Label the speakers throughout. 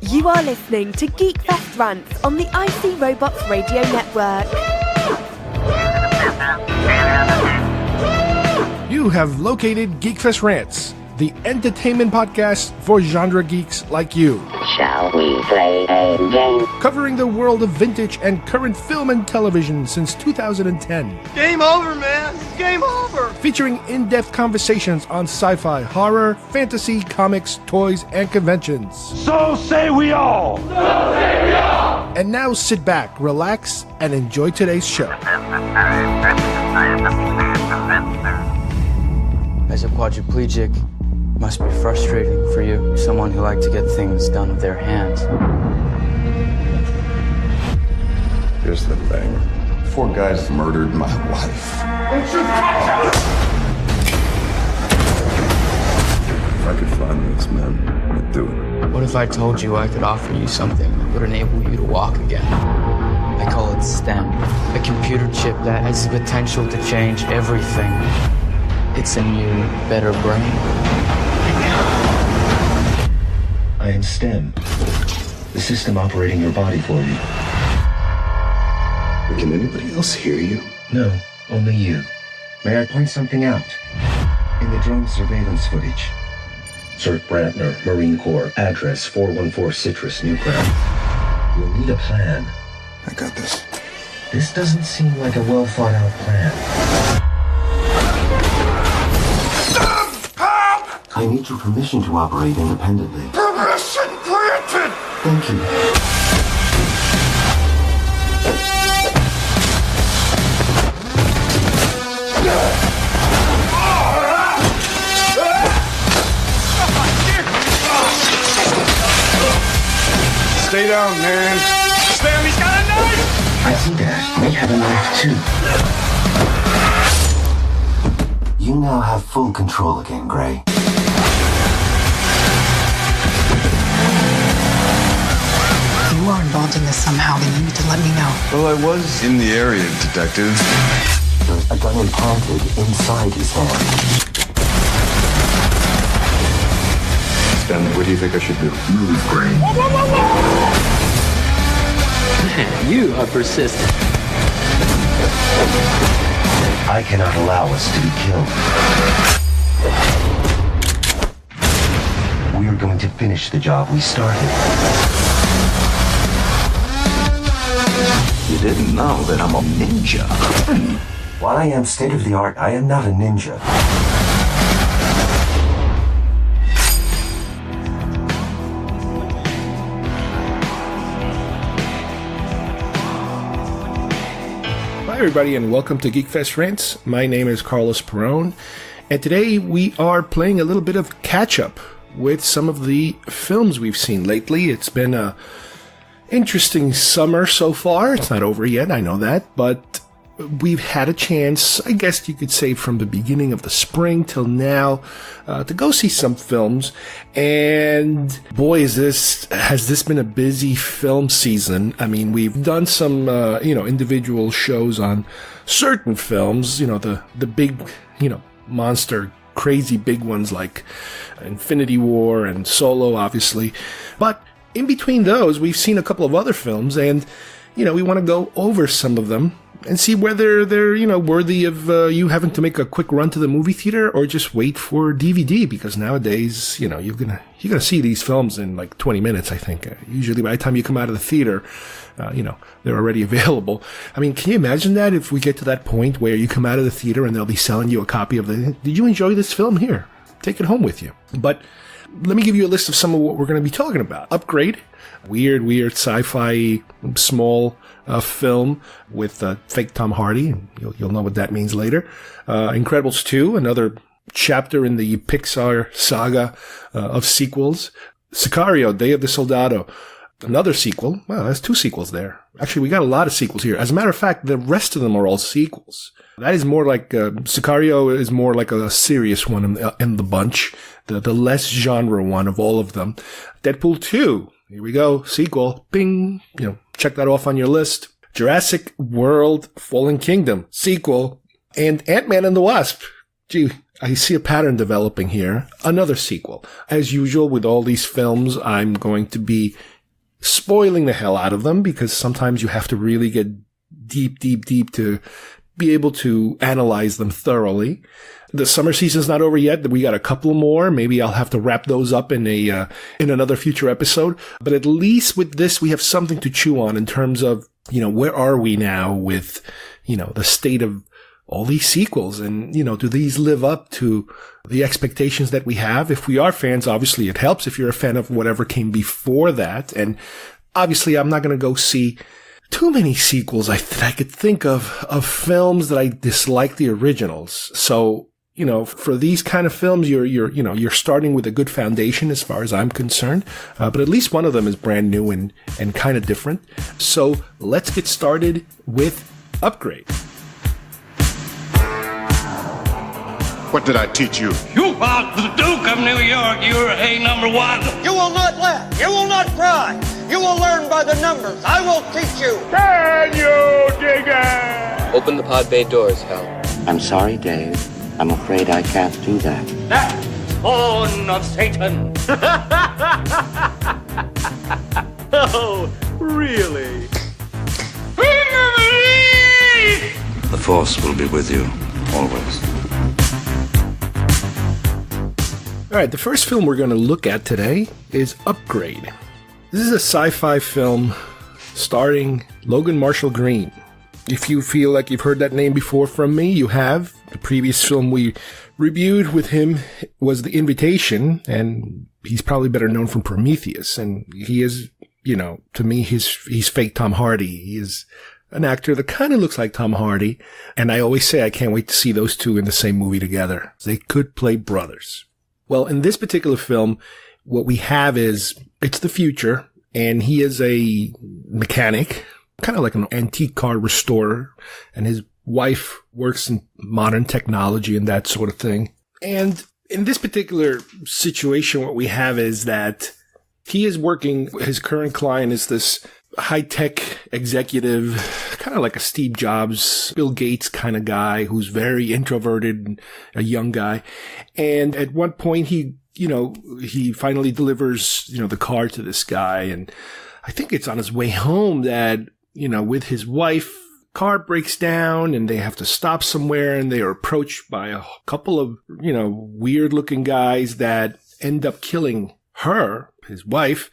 Speaker 1: You are listening to GeekFest Rants on the IC Robots Radio Network.
Speaker 2: You have located GeekFest Rants, the entertainment podcast for genre geeks like you.
Speaker 3: Shall we play a game?
Speaker 2: Covering the world of vintage and current film and television since 2010.
Speaker 4: Game over, man! Game over!
Speaker 2: Featuring in-depth conversations on sci-fi, horror, fantasy, comics, toys, and conventions.
Speaker 5: So say we all! So say we all!
Speaker 2: And now sit back, relax, and enjoy today's show.
Speaker 6: As a quadriplegic, must be frustrating for you, someone who likes to get things done with their hands.
Speaker 7: Here's the thing. 4 guys murdered my wife. If I could find those men, I'd do it.
Speaker 6: What if I told you I could offer you something that would enable you to walk again? I call it STEM, a computer chip that has the potential to change everything. It's a new, better brain.
Speaker 8: I am STEM, the system operating your body for you.
Speaker 7: Can anybody else hear you?
Speaker 8: No, only you. May I point something out? In the drone surveillance footage, Sir Brantner, Marine Corps, address 414 Citrus, Newground. You'll need a plan.
Speaker 7: I got this.
Speaker 8: This doesn't seem like a well-thought-out plan. I need your permission to operate independently.
Speaker 7: Permission granted!
Speaker 8: Thank you.
Speaker 7: Stay down, man.
Speaker 4: Spam, he's got a knife!
Speaker 8: I see that. We have a knife, too. You now have full control again, Gray.
Speaker 9: If you are involved in this somehow, then you need to let me know.
Speaker 7: Well, I was in the area, Detective.
Speaker 8: There's a gun implanted inside his hand.
Speaker 7: Then what do you think I should do?
Speaker 8: Move, Gray.
Speaker 6: You are persistent.
Speaker 8: I cannot allow us to be killed. We are going to finish the job we started.
Speaker 7: You didn't know that I'm a ninja.
Speaker 8: While I am state-of-the-art, I am not a ninja.
Speaker 2: Hi everybody and welcome to GeekFest Rants. My name is Carlos Perone, and today we are playing a little bit of catch-up with some of the films we've seen lately. It's been a interesting summer so far. It's not over yet, I know that, but we've had a chance, I guess you could say from the beginning of the spring till now, to go see some films. And boy, has this been a busy film season. I mean, we've done some, individual shows on certain films, the big, monster, crazy big ones like Infinity War and Solo, obviously. But in between those, we've seen a couple of other films, and, we want to go over some of them and see whether they're, worthy of you having to make a quick run to the movie theater or just wait for DVD, because nowadays, you're gonna see these films in like 20 minutes, I think. Usually by the time you come out of the theater, they're already available. I mean, can you imagine that if we get to that point where you come out of the theater and they'll be selling you a copy of did you enjoy this film? Here, take it home with you. But let me give you a list of some of what we're going to be talking about. Upgrade, weird sci-fi small film with fake Tom Hardy. You'll know what that means later. Incredibles 2, another chapter in the Pixar saga of sequels. Sicario, Day of the Soldado, another sequel. Well, there's 2 sequels there. Actually, we got a lot of sequels here. As a matter of fact, the rest of them are all sequels. That is more like, Sicario is more like a serious one in the bunch. The less genre one of all of them. Deadpool 2. Here we go. Sequel. Bing. Check that off on your list. Jurassic World Fallen Kingdom. Sequel. And Ant-Man and the Wasp. Gee, I see a pattern developing here. Another sequel. As usual with all these films, I'm going to be spoiling the hell out of them because sometimes you have to really get deep to be able to analyze them thoroughly. The summer season's not over yet. We got a couple more. Maybe I'll have to wrap those up in another future episode. But at least with this, we have something to chew on in terms of, where are we now with, the state of all these sequels and, do these live up to the expectations that we have? If we are fans, obviously it helps if you're a fan of whatever came before that. And obviously I'm not going to go see too many sequels that I could think of films that I dislike the originals. So, for these kind of films, you're starting with a good foundation as far as I'm concerned. But at least one of them is brand new and kind of different. So let's get started with Upgrade.
Speaker 7: What did I teach you?
Speaker 5: You are the Duke of New York. You're a number one.
Speaker 4: You will not laugh. You will not cry. You will learn by the numbers. I will teach you.
Speaker 5: Can you dig it?
Speaker 6: Open the pod bay doors, Hal.
Speaker 3: I'm sorry, Dave. I'm afraid I can't do that.
Speaker 5: That spawn of Satan.
Speaker 4: Oh, really?
Speaker 10: The Force will be with you, always.
Speaker 2: All right, the first film we're going to look at today is Upgrade. This is a sci-fi film starring Logan Marshall-Green. If you feel like you've heard that name before from me, you have. The previous film we reviewed with him was The Invitation, and he's probably better known from Prometheus. And he is, to me, he's fake Tom Hardy. He is an actor that kind of looks like Tom Hardy. And I always say I can't wait to see those two in the same movie together. They could play brothers. Well, in this particular film, what we have is, it's the future, and he is a mechanic, kind of like an antique car restorer, and his wife works in modern technology and that sort of thing. And in this particular situation, what we have is that he is working, his current client is this high-tech executive, kind of like a Steve Jobs, Bill Gates kind of guy who's very introverted, a young guy. And at one point he finally delivers, the car to this guy. And I think it's on his way home that, with his wife, car breaks down and they have to stop somewhere and they are approached by a couple of, weird looking guys that end up killing her, his wife,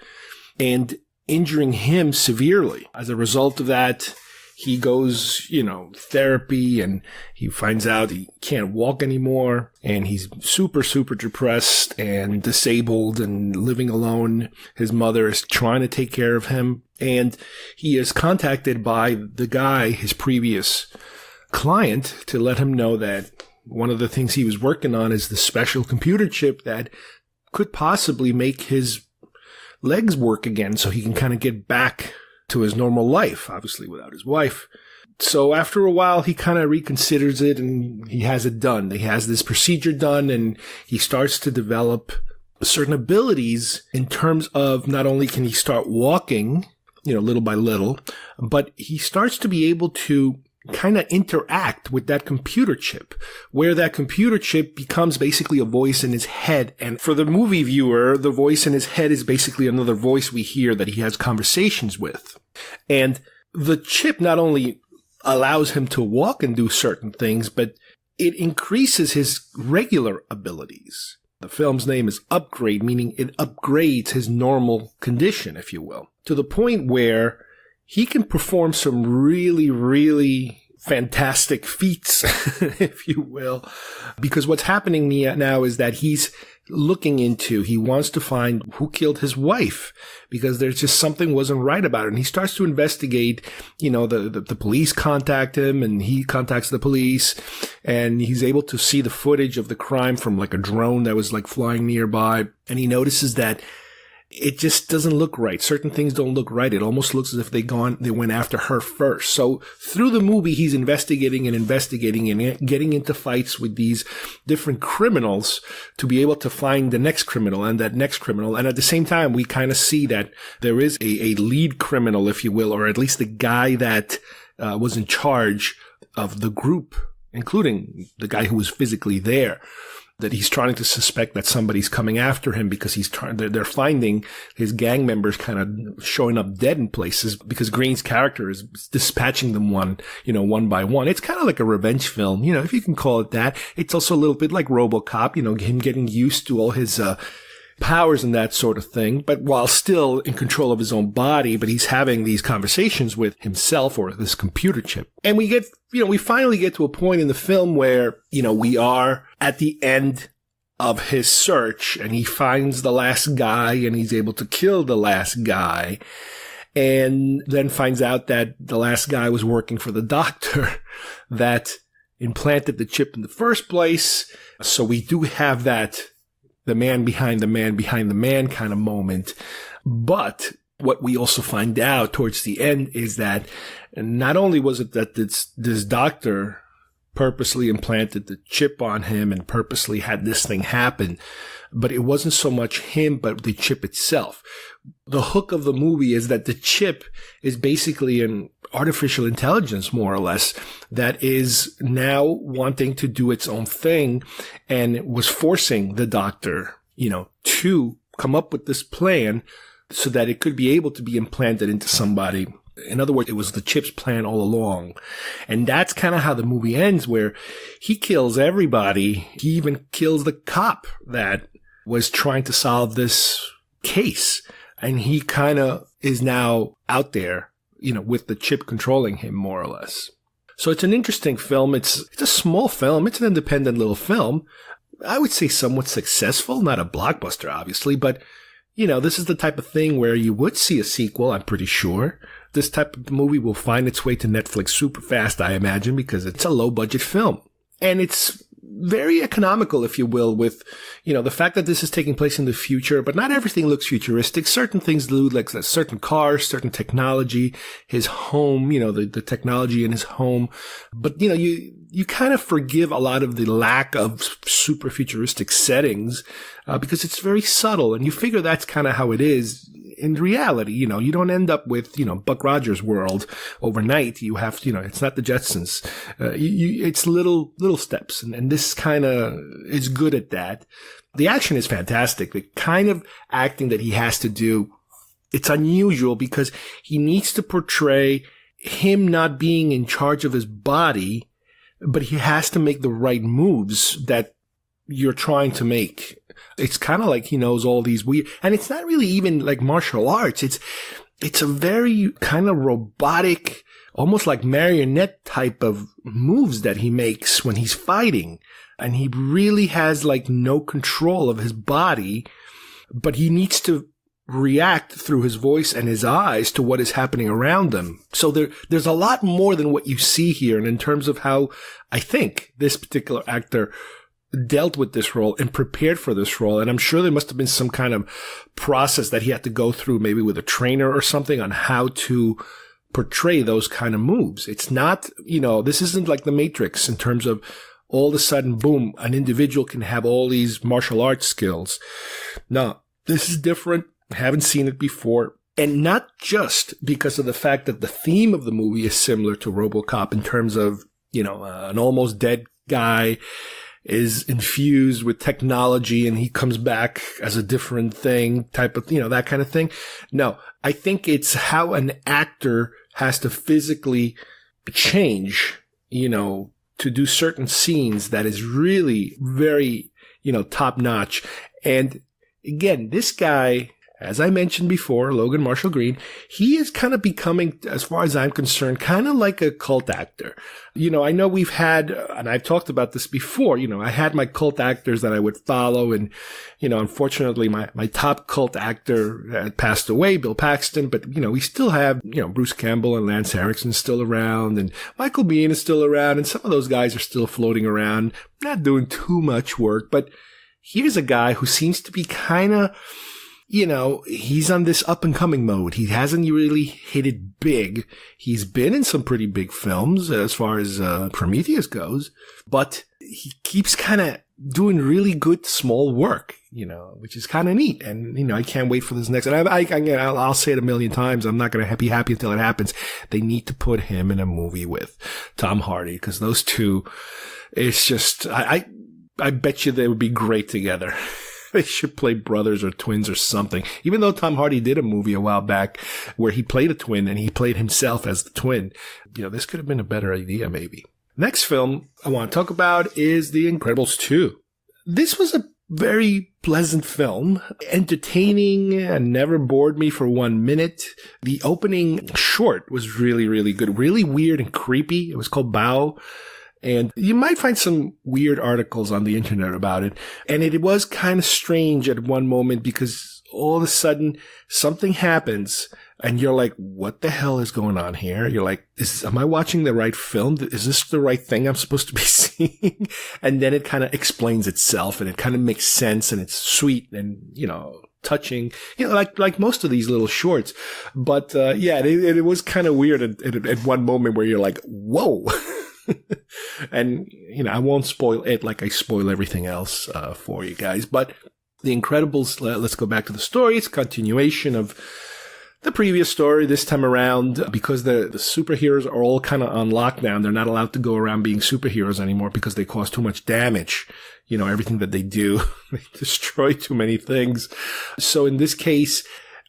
Speaker 2: and injuring him severely. As a result of that, he goes, therapy, and he finds out he can't walk anymore, and he's super, super depressed and disabled and living alone. His mother is trying to take care of him, and he is contacted by the guy, his previous client, to let him know that one of the things he was working on is the special computer chip that could possibly make his legs work again so he can kind of get back to his normal life, obviously without his wife. So after a while, he kind of reconsiders it and he has it done. He has this procedure done and he starts to develop certain abilities in terms of not only can he start walking, little by little, but he starts to be able to kind of interact with that computer chip, where that computer chip becomes basically a voice in his head. And for the movie viewer, the voice in his head is basically another voice we hear that he has conversations with. And the chip not only allows him to walk and do certain things, but it increases his regular abilities. The film's name is Upgrade, meaning it upgrades his normal condition, if you will, to the point where he can perform some really, really fantastic feats, if you will, because what's happening now is that he wants to find who killed his wife, because there's just something wasn't right about it. And he starts to investigate, the police contact him and he contacts the police and he's able to see the footage of the crime from like a drone that was like flying nearby. And he notices that it just doesn't look right. Certain things don't look right. It almost looks as if they went after her first. So through the movie, he's investigating and getting into fights with these different criminals to be able to find the next criminal and that next criminal. And at the same time, we kind of see that there is a lead criminal, if you will, or at least the guy that was in charge of the group, including the guy who was physically there. that he's trying to suspect that somebody's coming after him because they're finding his gang members kind of showing up dead in places because Green's character is dispatching them one by one. It's kind of like a revenge film, if you can call it that. It's also a little bit like RoboCop, him getting used to all his, powers and that sort of thing, but while still in control of his own body, but he's having these conversations with himself or this computer chip. And we finally get to a point in the film where, we are at the end of his search and he finds the last guy and he's able to kill the last guy and then finds out that the last guy was working for the doctor that implanted the chip in the first place. So we do have that the man behind the man behind the man kind of moment. But what we also find out towards the end is that not only was it that this doctor purposely implanted the chip on him and purposely had this thing happen, but it wasn't so much him, but the chip itself. The hook of the movie is that the chip is basically an artificial intelligence, more or less, that is now wanting to do its own thing and was forcing the doctor, to come up with this plan so that it could be able to be implanted into somebody. In other words, it was the chip's plan all along. And that's kind of how the movie ends, where he kills everybody. He even kills the cop that was trying to solve this case. And he kind of is now out there, with the chip controlling him, more or less. So it's an interesting film. It's a small film. It's an independent little film. I would say somewhat successful, not a blockbuster, obviously, but, this is the type of thing where you would see a sequel, I'm pretty sure. This type of movie will find its way to Netflix super fast, I imagine, because it's a low-budget film. And it's very economical, if you will, with, the fact that this is taking place in the future, but not everything looks futuristic. Certain things do, like certain cars, certain technology, his home, the technology in his home. But, you kind of forgive a lot of the lack of super futuristic settings, because it's very subtle, and you figure that's kind of how it is in reality. You don't end up with, Buck Rogers' world overnight. You have, it's not the Jetsons. It's little steps, and this kind of is good at that. The action is fantastic. The kind of acting that he has to do, it's unusual because he needs to portray him not being in charge of his body, but he has to make the right moves that you're trying to make. It's kind of like he knows all these weird, and it's not really even like martial arts. It's a very kind of robotic, almost like marionette type of moves that he makes when he's fighting. And he really has like no control of his body, but he needs to react through his voice and his eyes to what is happening around him. So there's a lot more than what you see here. And in terms of how I think this particular actor dealt with this role and prepared for this role. And I'm sure there must have been some kind of process that he had to go through, maybe with a trainer or something, on how to portray those kind of moves. It's not, this isn't like The Matrix in terms of all of a sudden, boom, an individual can have all these martial arts skills. No, this is different. I haven't seen it before. And not just because of the fact that the theme of the movie is similar to RoboCop in terms of, an almost dead guy is infused with technology and he comes back as a different thing type of, that kind of thing. No, I think it's how an actor has to physically change, to do certain scenes that is really very, top notch. And again, this guy, as I mentioned before, Logan Marshall-Green, he is kind of becoming, as far as I'm concerned, kind of like a cult actor. I know we've had, and I've talked about this before, I had my cult actors that I would follow. And, unfortunately, my top cult actor had passed away, Bill Paxton. But, we still have, Bruce Campbell and Lance Henriksen still around. And Michael Biehn is still around. And some of those guys are still floating around, not doing too much work. But here's a guy who seems to be kind of, he's on this up and coming mode. He hasn't really hit it big. He's been in some pretty big films as far as Prometheus goes, but he keeps kind of doing really good small work, which is kind of neat. And, I can't wait for this next. And I'll say it a million times. I'm not going to be happy until it happens. They need to put him in a movie with Tom Hardy, because those two, it's just, I bet you they would be great together. They should play brothers or twins or something. Even though Tom Hardy did a movie a while back where he played a twin and he played himself as the twin. This could have been a better idea, maybe. Next film I want to talk about is The Incredibles 2. This was a very pleasant film, entertaining and never bored me for 1 minute. The opening short was really, really good. Really weird and creepy. It was called Bao. And you might find some weird articles on the internet about it. And it was kind of strange at one moment because all of a sudden something happens and you're like, what the hell is going on here? You're like, am I watching the right film? Is this the right thing I'm supposed to be seeing? And then it kind of explains itself and it kind of makes sense and it's sweet and, touching, like most of these little shorts. But, it was kind of weird at one moment where you're like, whoa. And, I won't spoil it like I spoil everything else for you guys. But The Incredibles, let's go back to the story. It's a continuation of the previous story this time around because the superheroes are all kind of on lockdown. They're not allowed to go around being superheroes anymore because they cause too much damage. Everything that they do, they destroy too many things. So in this case,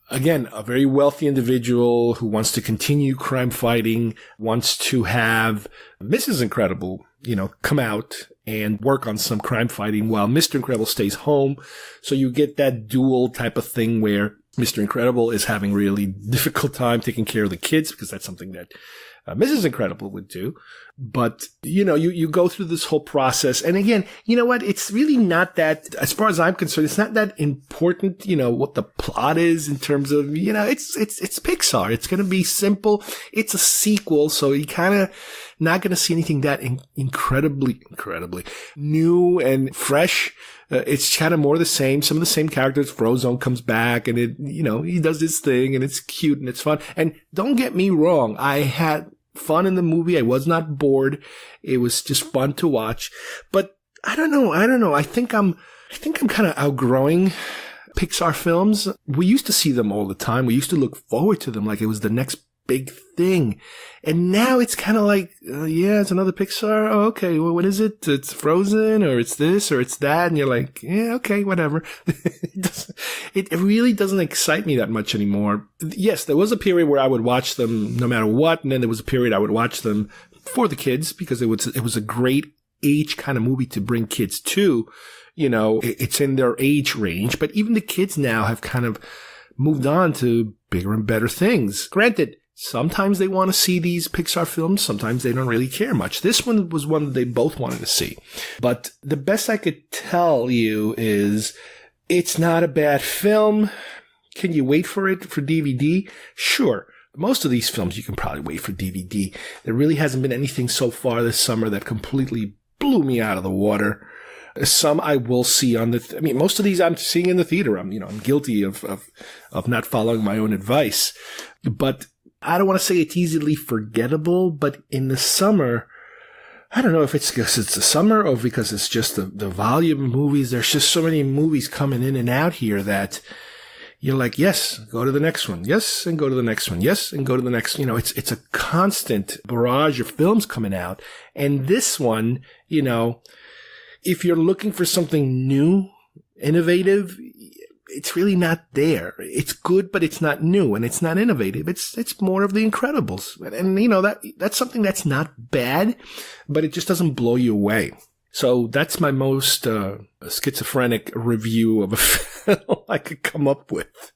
Speaker 2: again, a very wealthy individual who wants to continue crime fighting, wants to have Mrs. Incredible, come out and work on some crime fighting while Mr. Incredible stays home. So you get that dual type of thing where Mr. Incredible is having really difficult time taking care of the kids because that's something that Mrs. Incredible would do. But, you go through this whole process. And again, you know what? It's really not that, as far as I'm concerned, it's not that important, what the plot is in terms of, it's Pixar. It's going to be simple. It's a sequel. So you kind of not going to see anything that incredibly new and fresh. It's kind of more the same. Some of the same characters. Frozone comes back and he does his thing and it's cute and it's fun. And don't get me wrong. I had fun in the movie. I was not bored. It was just fun to watch. But I don't know. I think I'm kind of outgrowing Pixar films. We used to see them all the time. We used to look forward to them like it was the next big thing. And now it's kind of like, it's another Pixar. Oh, okay. Well, what is it? It's Frozen or it's this or it's that. And you're like, yeah, okay, whatever. It really doesn't excite me that much anymore. Yes, there was a period where I would watch them no matter what. And then there was a period I would watch them for the kids because it was a great age kind of movie to bring kids to. It's in their age range, but even the kids now have kind of moved on to bigger and better things. Granted, sometimes they want to see these Pixar films. Sometimes they don't really care much. This one was one that they both wanted to see. But the best I could tell you is it's not a bad film. Can you wait for it for DVD? Sure. Most of these films you can probably wait for DVD. There really hasn't been anything so far this summer that completely blew me out of the water. Some I will see on most of these I'm seeing in the theater. I'm guilty of not following my own advice. But I don't want to say it's easily forgettable, but in the summer, I don't know if it's because it's the summer or because it's just the volume of movies. There's just so many movies coming in and out here that you're like, yes, go to the next one. Yes, and go to the next one. Yes, and go to the next. It's a constant barrage of films coming out. And this one, if you're looking for something new, innovative, it's really not there. It's good, but it's not new and it's not innovative. It's more of The Incredibles. And that's something that's not bad, but it just doesn't blow you away. So that's my most schizophrenic review of a film I could come up with.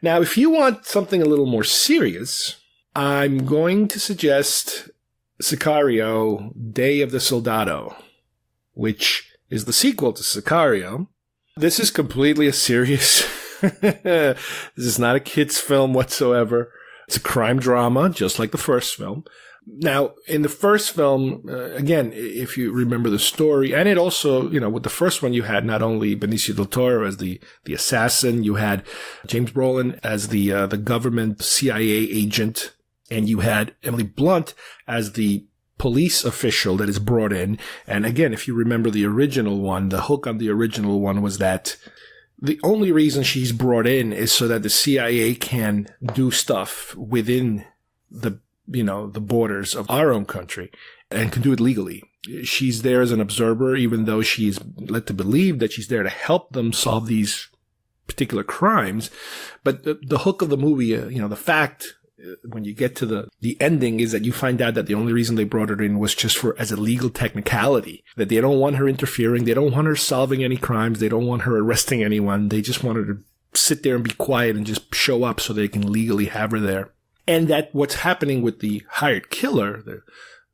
Speaker 2: Now, if you want something a little more serious, I'm going to suggest Sicario, Day of the Soldado, which is the sequel to Sicario. This is completely a serious, this is not a kid's film whatsoever. It's a crime drama, just like the first film. Now, in the first film, again, if you remember the story, and it also, with the first one, you had not only Benicio del Toro as the assassin, you had James Brolin as the government CIA agent, and you had Emily Blunt as the police official that is brought in. And again, if you remember the original one, the hook on the original one was that the only reason she's brought in is so that the CIA can do stuff within the borders of our own country and can do it legally. she's there as an observer, even though she's led to believe that she's there to help them solve these particular crimes. But the hook of the movie, the fact when you get to the ending is that you find out that the only reason they brought her in was just as a legal technicality, that they don't want her interfering. They don't want her solving any crimes. They don't want her arresting anyone. They just want her to sit there and be quiet and just show up so they can legally have her there. And that what's happening with the hired killer,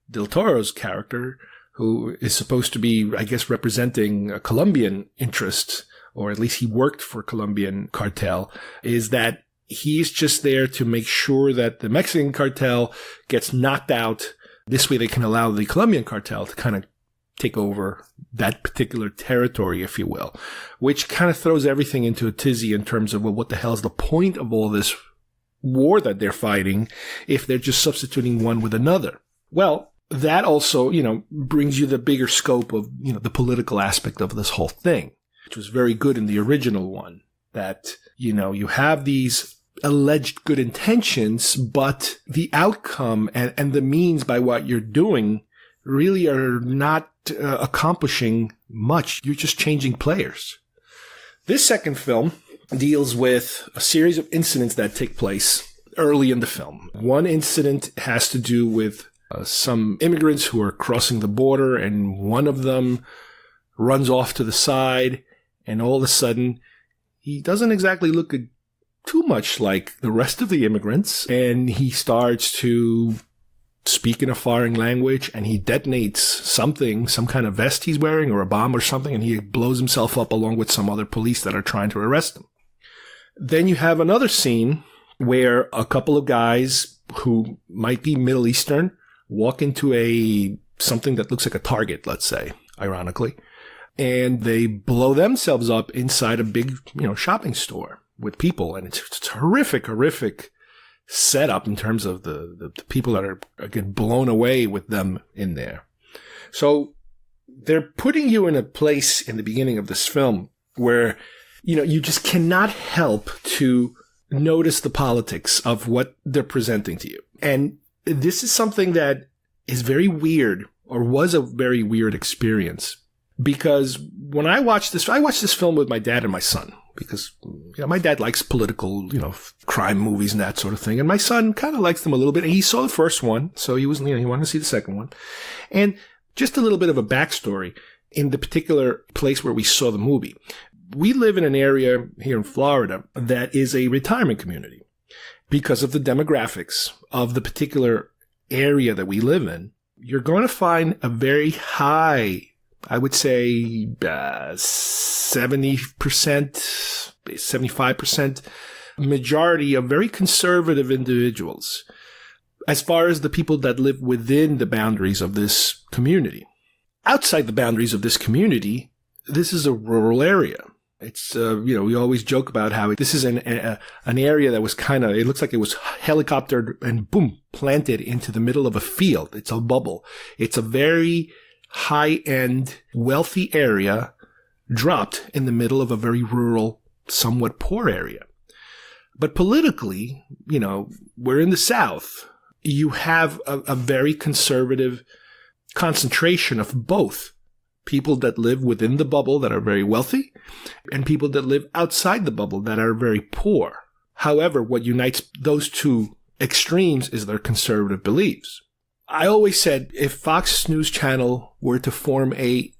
Speaker 2: Del Toro's character, who is supposed to be, I guess, representing a Colombian interest, or at least he worked for a Colombian cartel, is that he's just there to make sure that the Mexican cartel gets knocked out. This way they can allow the Colombian cartel to kind of take over that particular territory, if you will, which kind of throws everything into a tizzy in terms of, well, what the hell is the point of all this war that they're fighting if they're just substituting one with another? Well, that also, brings you the bigger scope of, the political aspect of this whole thing, which was very good in the original one, that, you have these alleged good intentions, but the outcome and the means by what you're doing really are not accomplishing much. You're just changing players. This second film deals with a series of incidents that take place early in the film. One incident has to do with some immigrants who are crossing the border, and one of them runs off to the side, and all of a sudden, he doesn't exactly look too much like the rest of the immigrants, and he starts to speak in a foreign language, and he detonates something, some kind of vest he's wearing, or a bomb or something, and he blows himself up along with some other police that are trying to arrest him. Then you have another scene where a couple of guys who might be Middle Eastern walk into something that looks like a Target, let's say, ironically, and they blow themselves up inside a big, shopping store with people. And it's a horrific setup in terms of the people that are getting blown away with them in there. So they're putting you in a place in the beginning of this film where, you just cannot help to notice the politics of what they're presenting to you. And this is something that is very weird, or was a very weird experience, because when I watched this film with my dad and my son, because my dad likes political, crime movies and that sort of thing, and my son kind of likes them a little bit. And he saw the first one, so he wanted to see the second one. And just a little bit of a backstory in the particular place where we saw the movie. We live in an area here in Florida that is a retirement community. Because of the demographics of the particular area that we live in, you're going to find a very high, I would say 70%, 75% majority of very conservative individuals as far as the people that live within the boundaries of this community. Outside the boundaries of this community, this is a rural area. It's, we always joke about how this is an area that was it looks like it was helicoptered and boom, planted into the middle of a field. It's a bubble. It's a very high-end, wealthy area dropped in the middle of a very rural, somewhat poor area. But politically, we're in the South. You have a very conservative concentration of both people that live within the bubble that are very wealthy and people that live outside the bubble that are very poor. However, what unites those two extremes is their conservative beliefs. I always said if Fox News Channel were to form a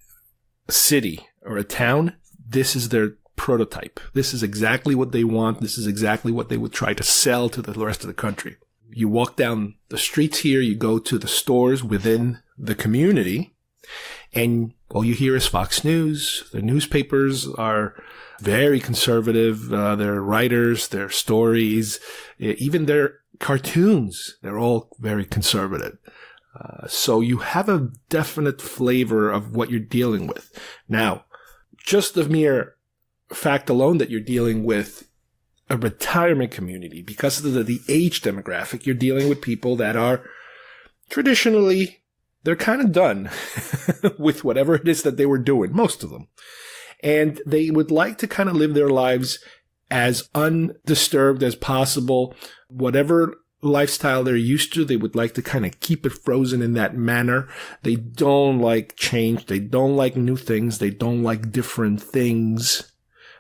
Speaker 2: city or a town, this is their prototype. This is exactly what they want. This is exactly what they would try to sell to the rest of the country. You walk down the streets here, you go to the stores within the community, and all you hear is Fox News. The newspapers are very conservative. Their writers, their stories, even their cartoons, they're all very conservative. So you have a definite flavor of what you're dealing with. Now, just the mere fact alone that you're dealing with a retirement community, because of the age demographic, you're dealing with people that are traditionally, they're kind of done with whatever it is that they were doing, most of them. And they would like to kind of live their lives as undisturbed as possible. Whatever lifestyle they're used to. They would like to kind of keep it frozen in that manner. They don't like change. They don't like new things. They don't like different things.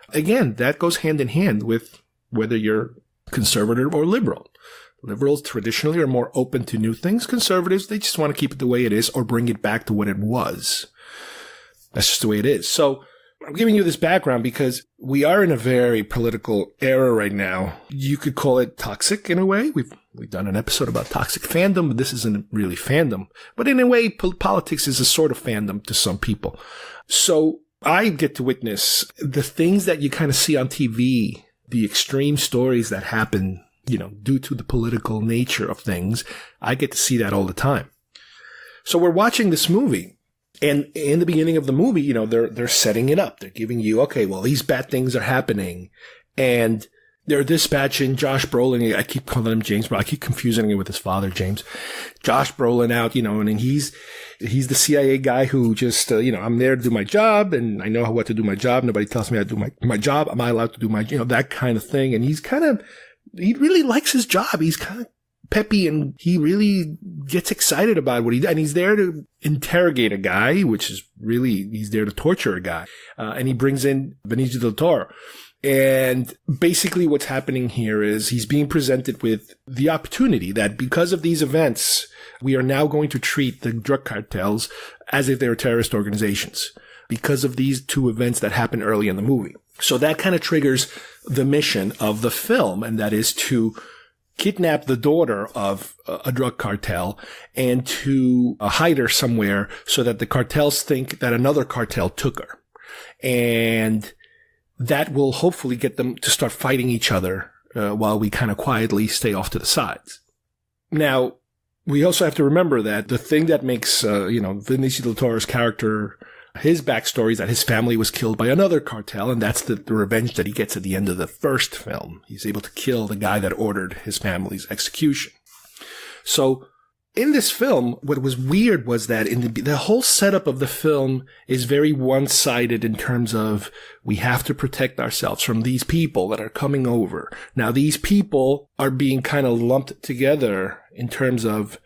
Speaker 2: Again, that goes hand in hand with whether you're conservative or liberal. Liberals traditionally are more open to new things. Conservatives, they just want to keep it the way it is or bring it back to what it was. That's just the way it is. So I'm giving you this background because we are in a very political era right now. You could call it toxic in a way. We've done an episode about toxic fandom, but this isn't really fandom. But in a way, politics is a sort of fandom to some people. So I get to witness the things that you kind of see on TV, the extreme stories that happen, due to the political nature of things. I get to see that all the time. So we're watching this movie. And in the beginning of the movie, they're setting it up. They're giving you, okay, well, these bad things are happening. And they're dispatching Josh Brolin. I keep calling him James, but I keep confusing him with his father, James. Josh Brolin out, and he's the CIA guy who just, I'm there to do my job and I know what to do my job. Nobody tells me how to do my job. Am I allowed to do my, that kind of thing. And he really likes his job. He's kind of peppy and he really gets excited about what he does. And he's there to interrogate a guy, which is really, he's there to torture a guy. And he brings in Benicio del Toro. And basically what's happening here is he's being presented with the opportunity that because of these events, we are now going to treat the drug cartels as if they were terrorist organizations because of these two events that happened early in the movie. So that kind of triggers the mission of the film, and that is to kidnap the daughter of a drug cartel and to hide her somewhere so that the cartels think that another cartel took her. And that will hopefully get them to start fighting each other while we kind of quietly stay off to the sides. Now, we also have to remember that the thing that makes, Benicio del Toro's character, his backstory is that his family was killed by another cartel, and that's the revenge that he gets at the end of the first film. He's able to kill the guy that ordered his family's execution. So in this film, what was weird was that in the whole setup of the film is very one-sided in terms of we have to protect ourselves from these people that are coming over. Now, these people are being kind of lumped together in terms of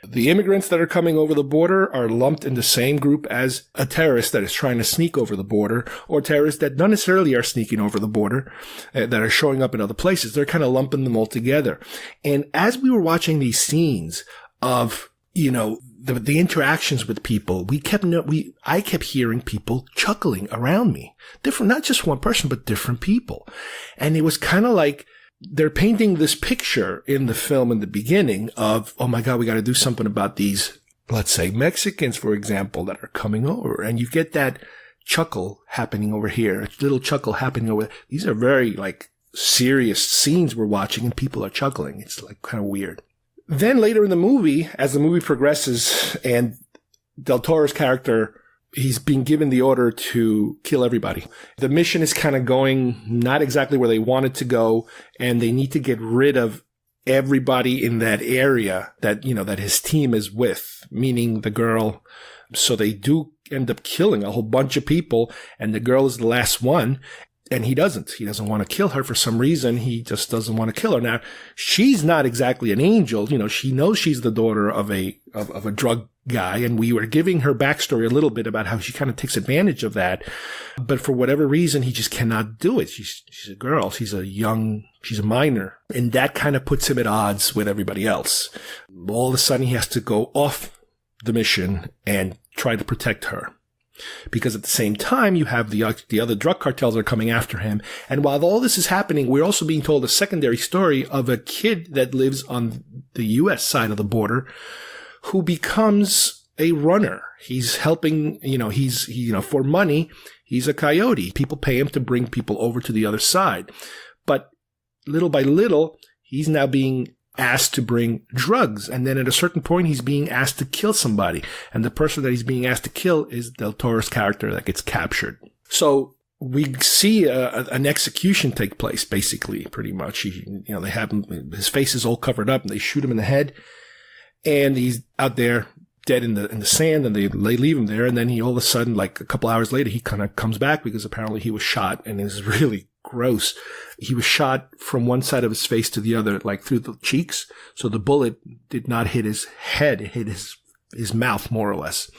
Speaker 2: the immigrants that are coming over the border are lumped in the same group as a terrorist that is trying to sneak over the border, or terrorists that not necessarily are sneaking over the border, that are showing up in other places. They're kind of lumping them all together. And as we were watching these scenes of, the interactions with people, I kept hearing people chuckling around me. Different, not just one person, but different people. And it was kind of like, they're painting this picture in the film in the beginning of, oh my God, we got to do something about these, let's say Mexicans, for example, that are coming over. And you get that chuckle happening over here, a little chuckle happening over there. These are very serious scenes we're watching and people are chuckling. It's kind of weird. Then later in the movie, as the movie progresses and Del Toro's character, he's being given the order to kill everybody. The mission is kind of going not exactly where they want it to go, and they need to get rid of everybody in that area that, that his team is with, meaning the girl. So they do end up killing a whole bunch of people, and the girl is the last one. And he doesn't want to kill her for some reason. He just doesn't want to kill her. Now, she's not exactly an angel. She knows she's the daughter of a drug guy. And we were giving her backstory a little bit about how she kind of takes advantage of that. But for whatever reason, he just cannot do it. She's a girl. She's a minor. And that kind of puts him at odds with everybody else. All of a sudden, he has to go off the mission and try to protect her. Because at the same time, you have the other drug cartels are coming after him. And while all this is happening, we're also being told a secondary story of a kid that lives on the U.S. side of the border who becomes a runner. He's helping, for money, he's a coyote. People pay him to bring people over to the other side. But little by little, he's now being asked to bring drugs. And then at a certain point, he's being asked to kill somebody. And the person that he's being asked to kill is Del Toro's character that gets captured. So we see an execution take place, basically, pretty much. They have him, his face is all covered up and they shoot him in the head. And he's out there dead in the sand, and they leave him there. And then he all of a sudden, a couple hours later, he kind of comes back because apparently he was shot and is really gross. He was shot from one side of his face to the other, like through the cheeks. So the bullet did not hit his head, it hit his mouth, more or less.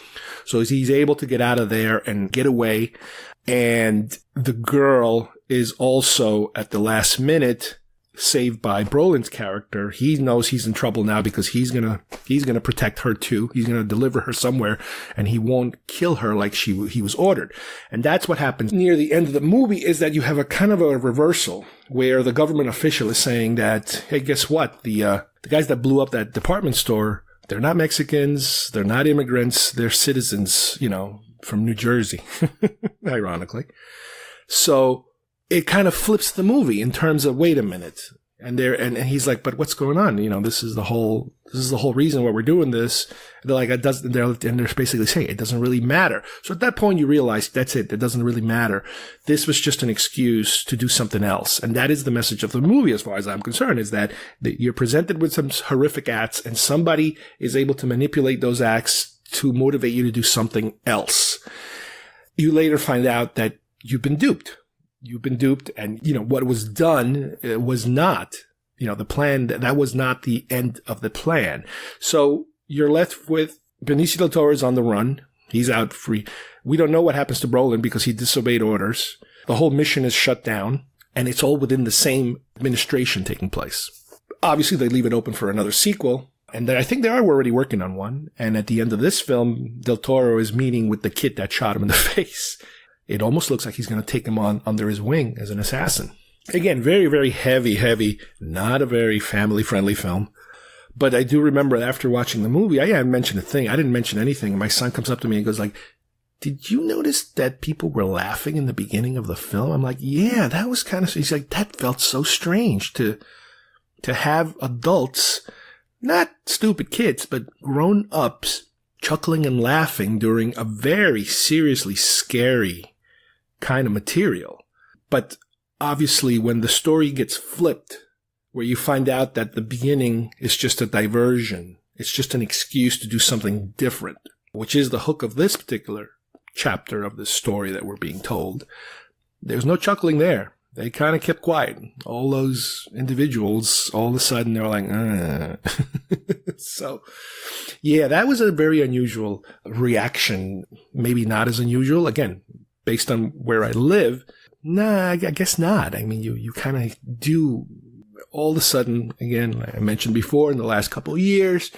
Speaker 2: So he's able to get out of there and get away. And the girl is also, at the last minute, saved by Brolin's character. He knows he's in trouble now because he's gonna protect her too. He's gonna deliver her somewhere, and he won't kill her like he was ordered. And that's what happens near the end of the movie, is that you have a kind of a reversal where the government official is saying that, hey, guess what? The guys that blew up that department store, they're not Mexicans, they're not immigrants, they're citizens, from New Jersey, ironically. So it kind of flips the movie in terms of, wait a minute. And he's like, but what's going on? This is the whole reason why we're doing this. And they're like, they're basically saying it doesn't really matter. So at that point you realize that's it. It doesn't really matter. This was just an excuse to do something else. And that is the message of the movie, as far as I'm concerned, is that you're presented with some horrific acts and somebody is able to manipulate those acts to motivate you to do something else. You later find out that you've been duped. And, what was done was not, the plan, that was not the end of the plan. So you're left with Benicio del Toro is on the run. He's out free. We don't know what happens to Brolin because he disobeyed orders. The whole mission is shut down, and it's all within the same administration taking place. Obviously, they leave it open for another sequel, and I think they are already working on one. And at the end of this film, Del Toro is meeting with the kid that shot him in the face. It almost looks like he's going to take him on under his wing as an assassin. Again, very, very heavy, not a very family-friendly film. But I do remember after watching the movie, I hadn't mentioned a thing. I didn't mention anything. My son comes up to me and goes like, did you notice that people were laughing in the beginning of the film? I'm like, yeah, that was kind of, he's like, that felt so strange to have adults, not stupid kids, but grown-ups chuckling and laughing during a very seriously scary kind of material. But obviously when the story gets flipped, where you find out that the beginning is just a diversion, it's just an excuse to do something different, which is the hook of this particular chapter of the story that we're being told, there's no chuckling there. They kind of kept quiet. All those individuals, all of a sudden, they're like, So, yeah, that was a very unusual reaction. Maybe not as unusual. Again, based on where I live, nah, I guess not. I mean, you kind of do, all of a sudden, again, like I mentioned before, in the last couple of years,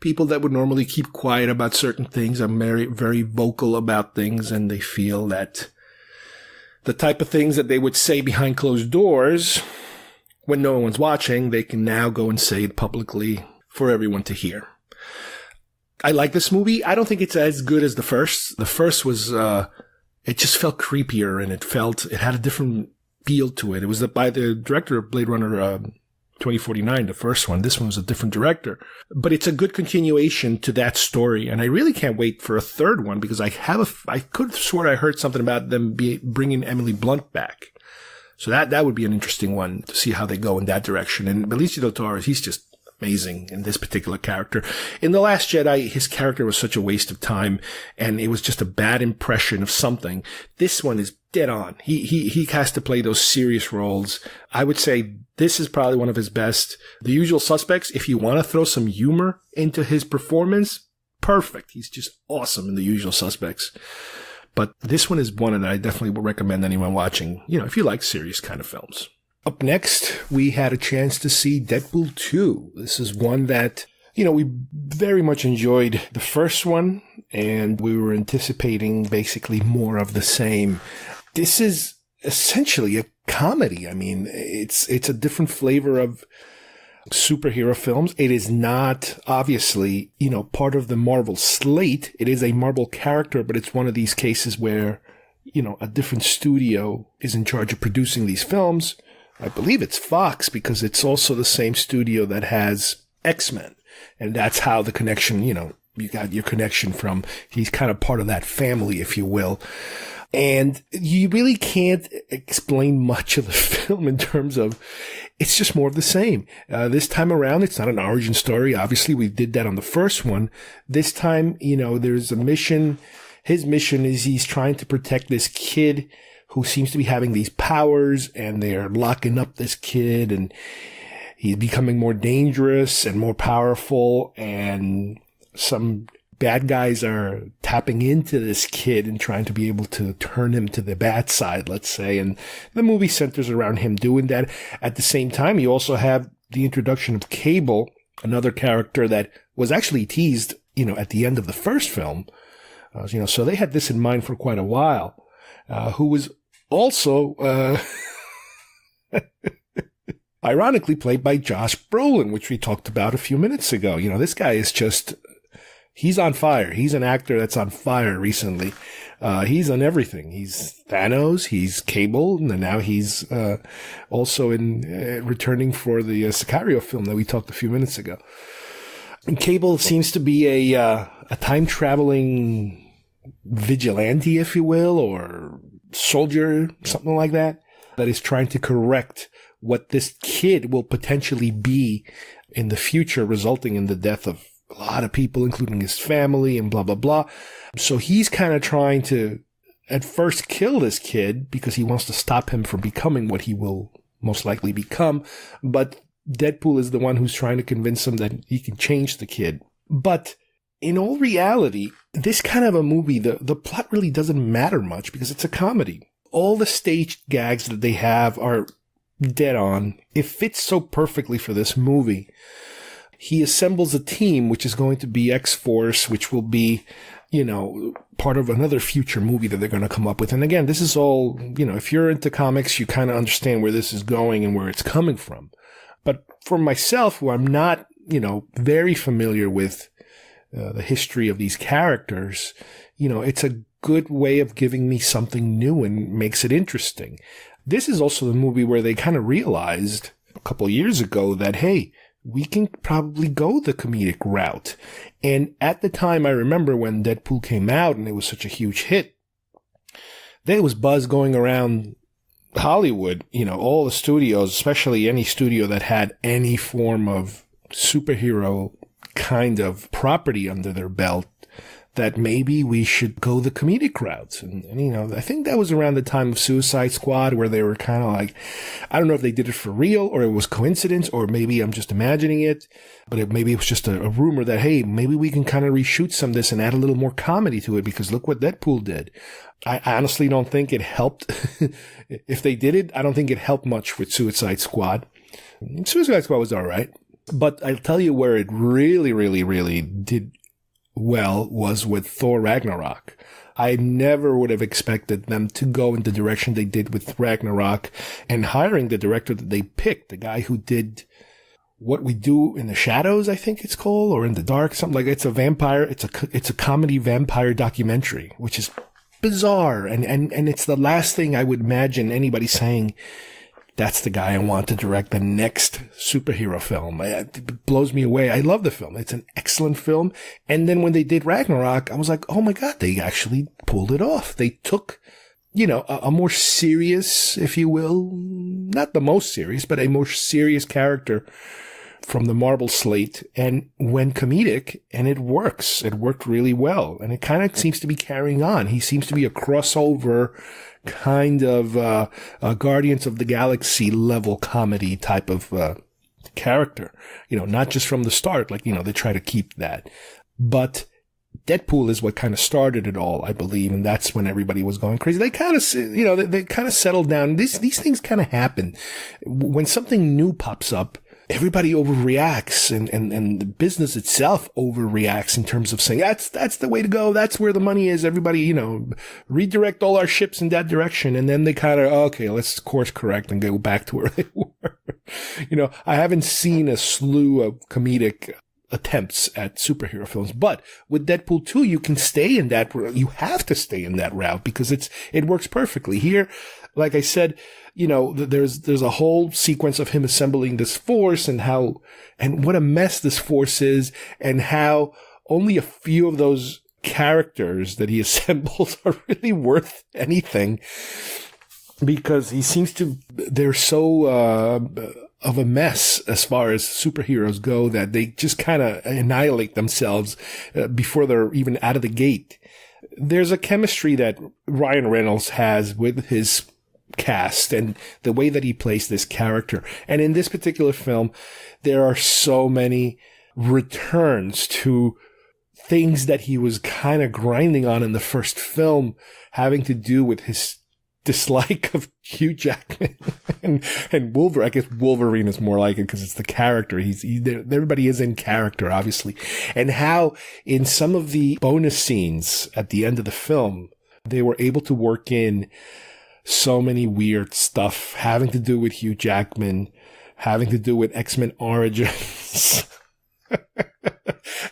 Speaker 2: people that would normally keep quiet about certain things are very, very vocal about things, and they feel that the type of things that they would say behind closed doors when no one's watching, they can now go and say it publicly for everyone to hear. I like this movie. I don't think it's as good as the first. The first was, it just felt creepier, and it had a different feel to it. It was by the director of Blade Runner 2049, the first one. This one was a different director. But it's a good continuation to that story, and I really can't wait for a third one, because I could have sworn I heard something about them bringing Emily Blunt back. So that would be an interesting one to see how they go in that direction. And Benicio del Toro, he's just amazing in this particular character. In The Last Jedi, his character was such a waste of time, and it was just a bad impression of something. This one is dead on. He has to play those serious roles. I would say this is probably one of his best. The Usual Suspects, if you want to throw some humor into his performance, perfect. He's just awesome in The Usual Suspects. But this one is one that I definitely would recommend anyone watching, if you like serious kind of films. Up next, we had a chance to see Deadpool 2. This is one that, we very much enjoyed the first one, and we were anticipating basically more of the same. This is essentially a comedy. I mean, it's a different flavor of superhero films. It is not, obviously, part of the Marvel slate. It is a Marvel character, but it's one of these cases where, a different studio is in charge of producing these films. I believe it's Fox, because it's also the same studio that has X-Men. And that's how the connection, you got your connection from, he's kind of part of that family, if you will. And you really can't explain much of the film in terms of, it's just more of the same. This time around, it's not an origin story. Obviously, we did that on the first one. This time, there's a mission. His mission is he's trying to protect this kid who seems to be having these powers, and they're locking up this kid, and he's becoming more dangerous and more powerful, and some bad guys are tapping into this kid and trying to be able to turn him to the bad side, let's say. And the movie centers around him doing that. At the same time, you also have the introduction of Cable, another character that was actually teased, at the end of the first film. So they had this in mind for quite a while, who was also, ironically played by Josh Brolin, which we talked about a few minutes ago. This guy is just, he's on fire. He's an actor that's on fire recently. He's on everything. He's Thanos, he's Cable, and now he's also in returning for the Sicario film that we talked a few minutes ago. And Cable seems to be a time-traveling vigilante, if you will, or soldier, something like that is trying to correct what this kid will potentially be in the future, resulting in the death of a lot of people, including his family and blah, blah, blah. So he's kind of trying to, at first, kill this kid because he wants to stop him from becoming what he will most likely become. But Deadpool is the one who's trying to convince him that he can change the kid. But in all reality, this kind of a movie, the plot really doesn't matter much because it's a comedy. All the staged gags that they have are dead on. It fits so perfectly for this movie. He assembles a team, which is going to be X-Force, which will be, part of another future movie that they're going to come up with. And again, this is all, if you're into comics, you kind of understand where this is going and where it's coming from. But for myself, who I'm not, very familiar with the history of these characters, it's a good way of giving me something new and makes it interesting. This is also the movie where they kind of realized a couple of years ago that, hey, we can probably go the comedic route. And at the time, I remember when Deadpool came out and it was such a huge hit, there was buzz going around Hollywood, all the studios, especially any studio that had any form of superhero kind of property under their belt, that maybe we should go the comedic route. And I think that was around the time of Suicide Squad, where they were kind of like, I don't know if they did it for real or it was coincidence, or maybe I'm just imagining it, but maybe it was just a rumor that, hey, maybe we can kind of reshoot some of this and add a little more comedy to it, because look what Deadpool did. I honestly don't think it helped. If they did it, I don't think it helped much with Suicide Squad. Suicide Squad was all right. But I'll tell you where it really, really, really did well was with Thor Ragnarok. I never would have expected them to go in the direction they did with Ragnarok, and hiring the director that they picked, the guy who did What We Do in the Shadows, I think it's called, or In the Dark, something like that. It's a vampire, it's a comedy vampire documentary, which is bizarre. And it's the last thing I would imagine anybody saying, that's the guy I want to direct the next superhero film. It blows me away. I love the film. It's an excellent film. And then when they did Ragnarok, I was like, oh my God, they actually pulled it off. They took, a more serious, if you will, not the most serious, but a more serious character from the Marvel slate and went comedic, and it works. It worked really well. And it kind of seems to be carrying on. He seems to be a crossover kind of a Guardians of the Galaxy level comedy type of character, not just from the start, like, they try to keep that. But Deadpool is what kind of started it all, I believe, and that's when everybody was going crazy. They kind of, they kind of settled down. These things kind of happen. When something new pops up, everybody overreacts, and the business itself overreacts in terms of saying, that's the way to go. That's where the money is. Everybody, redirect all our ships in that direction. And then they kind of, okay, let's course correct and go back to where they were. I haven't seen a slew of comedic attempts at superhero films, but with Deadpool 2, you can stay in that, you have to stay in that route because it works perfectly. Here, like I said, there's a whole sequence of him assembling this force and what a mess this force is, and how only a few of those characters that he assembles are really worth anything, because they're so, of a mess as far as superheroes go, that they just kind of annihilate themselves before they're even out of the gate. there's a chemistry that Ryan Reynolds has with his cast and the way that he plays this character. And in this particular film, there are so many returns to things that he was kind of grinding on in the first film, having to do with his dislike of Hugh Jackman and Wolverine. I guess Wolverine is more like it because it's the character. Everybody is in character, obviously. And how in some of the bonus scenes at the end of the film, they were able to work in so many weird stuff having to do with Hugh Jackman, having to do with X-Men Origins,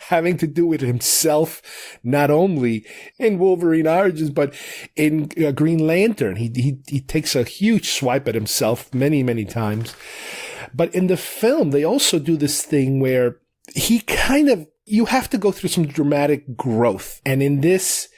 Speaker 2: having to do with himself, not only in Wolverine Origins, but in Green Lantern. He takes a huge swipe at himself many, many times. But in the film, they also do this thing where you have to go through some dramatic growth. And in this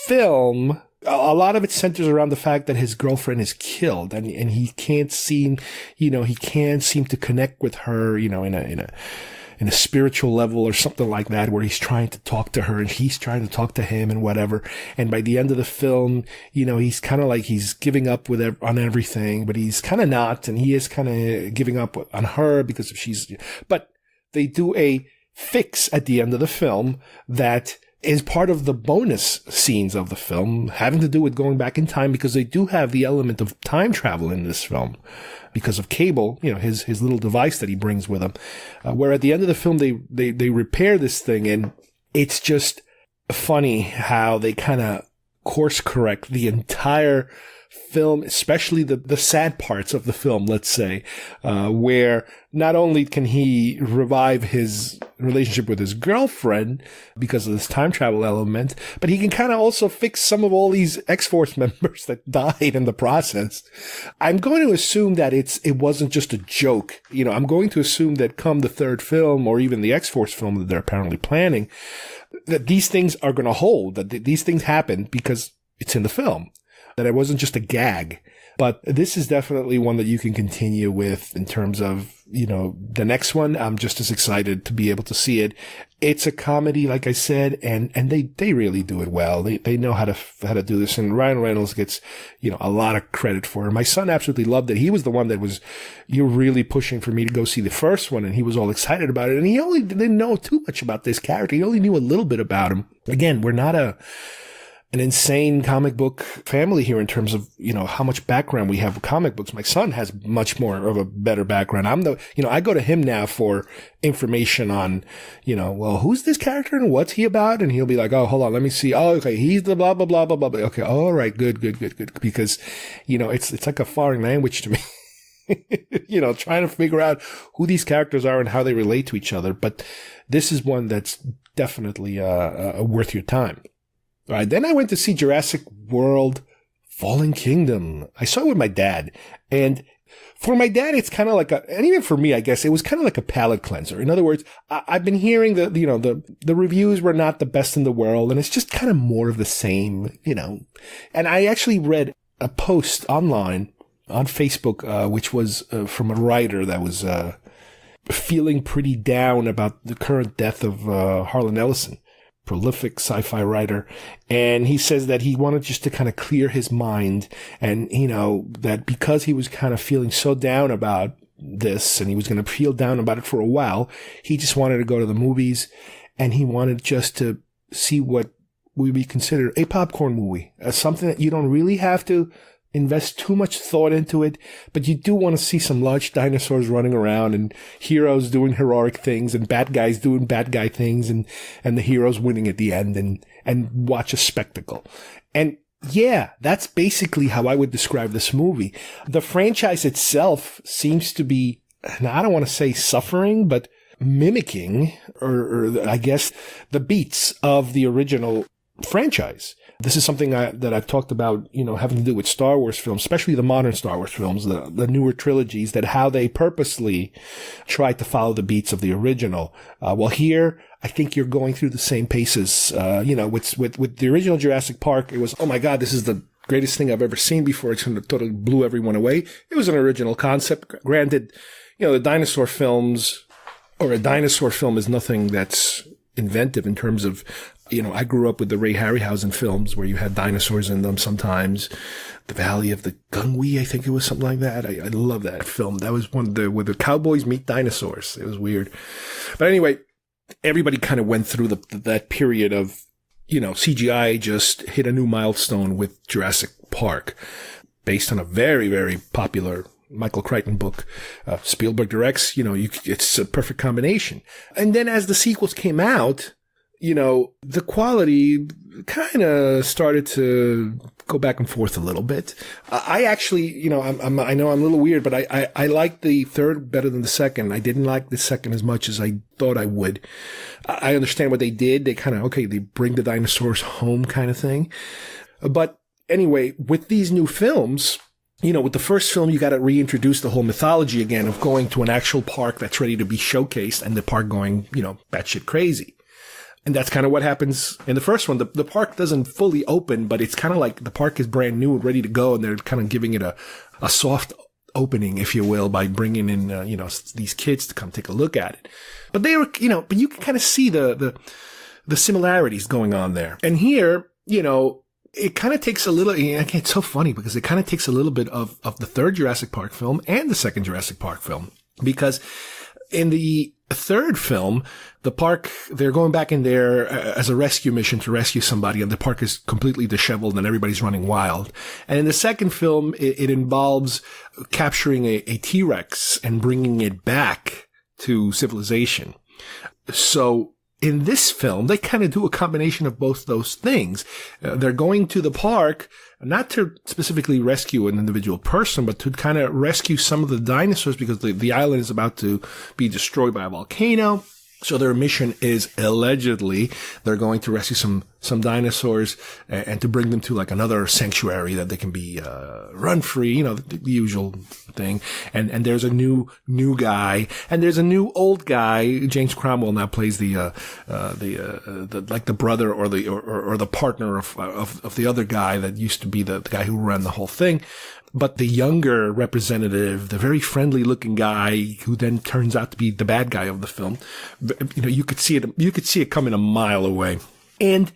Speaker 2: film, a lot of it centers around the fact that his girlfriend is killed and he can't seem to connect with her, in a spiritual level or something like that, where he's trying to talk to her and he's trying to talk to him and whatever. And by the end of the film, he's kind of like he's giving up on everything, but he's kind of not. And he is kind of giving up on her because but they do a fix at the end of the film that is part of the bonus scenes of the film, having to do with going back in time, because they do have the element of time travel in this film because of Cable, his little device that he brings with him. Where at the end of the film, they repair this thing, and it's just funny how they kind of course correct the entire film, especially the sad parts of the film, let's say, where not only can he revive his relationship with his girlfriend because of this time travel element, but he can kind of also fix some of all these X-Force members that died in the process. I'm going to assume that it wasn't just a joke. I'm going to assume that come the third film or even the X-Force film that they're apparently planning, that these things are going to hold, that these things happen because it's in the film, that it wasn't just a gag. But this is definitely one that you can continue with in terms of, the next one. I'm just as excited to be able to see it. It's a comedy, like I said, and they really do it well. They know how to do this. And Ryan Reynolds gets, a lot of credit for it. My son absolutely loved it. He was the one that was, really pushing for me to go see the first one, and he was all excited about it. And he only didn't know too much about this character. He only knew a little bit about him. Again, we're not an insane comic book family here in terms of, how much background we have with comic books. My son has much more of a better background. I go to him now for information on, well, who's this character and what's he about? And he'll be like, oh, hold on, let me see. Oh, okay. He's the blah, blah, blah, blah, blah. Okay. All right. Good. Because, it's like a foreign language to me. Trying to figure out who these characters are and how they relate to each other. But this is one that's definitely, worth your time. All right, then I went to see Jurassic World Fallen Kingdom. I saw it with my dad. And for my dad, it's kind of like and even for me, I guess, it was kind of like a palate cleanser. In other words, I've been hearing that, the reviews were not the best in the world, and it's just kind of more of the same, And I actually read a post online on Facebook, which was from a writer that was feeling pretty down about the current death of Harlan Ellison, prolific sci-fi writer. And he says that he wanted just to kind of clear his mind, and, that because he was kind of feeling so down about this and he was going to feel down about it for a while, he just wanted to go to the movies, and he wanted just to see what would be considered a popcorn movie, something that you don't really have to invest too much thought into it, but you do want to see some large dinosaurs running around and heroes doing heroic things and bad guys doing bad guy things and the heroes winning at the end and watch a spectacle. And yeah, that's basically how I would describe this movie. The franchise itself seems to be, now I don't want to say suffering, but mimicking, or I guess, the beats of the original franchise. This is something that I've talked about, having to do with Star Wars films, especially the modern Star Wars films, the newer trilogies, that how they purposely tried to follow the beats of the original. Well, here, I think you're going through the same paces. With the original Jurassic Park, it was, oh my God, this is the greatest thing I've ever seen before. It totally blew everyone away. It was an original concept. Granted, the dinosaur films, or a dinosaur film, is nothing that's inventive in terms of, I grew up with the Ray Harryhausen films where you had dinosaurs in them sometimes. The Valley of the Gungwe, I think it was something like that. I love that film. That was one of where the cowboys meet dinosaurs. It was weird. But anyway, everybody kind of went through that period of, CGI just hit a new milestone with Jurassic Park, based on a very, very popular Michael Crichton book. Spielberg directs, it's a perfect combination. And then as the sequels came out, the quality kind of started to go back and forth a little bit. I actually, I know I'm a little weird, but I like the third better than the second. I didn't like the second as much as I thought I would. I understand what they did. They kind of, they bring the dinosaurs home kind of thing. But anyway, with these new films, with the first film, you got to reintroduce the whole mythology again of going to an actual park that's ready to be showcased and the park going, batshit crazy. And that's kind of what happens in the first one. The park doesn't fully open, but it's kind of like the park is brand new and ready to go, and they're kind of giving it a soft opening, if you will, by bringing in, these kids to come take a look at it. But they were, but you can kind of see the similarities going on there. And here, it kind of takes a little, it's so funny because it kind of takes a little bit of the third Jurassic Park film and the second Jurassic Park film, because in the third film, the park, they're going back in there as a rescue mission to rescue somebody, and the park is completely disheveled and everybody's running wild. And in the second film, it involves capturing a T-Rex and bringing it back to civilization. So in this film, they kind of do a combination of both those things. They're going to the park not to specifically rescue an individual person, but to kind of rescue some of the dinosaurs because the island is about to be destroyed by a volcano. So their mission is allegedly they're going to rescue some dinosaurs and to bring them to like another sanctuary that they can be run free, the usual thing. And there's a new guy and there's a new old guy. James Cromwell now plays the like the brother or the partner of the other guy that used to be the guy who ran the whole thing. But the younger representative, the very friendly looking guy who then turns out to be the bad guy of the film, you could see it coming a mile away. And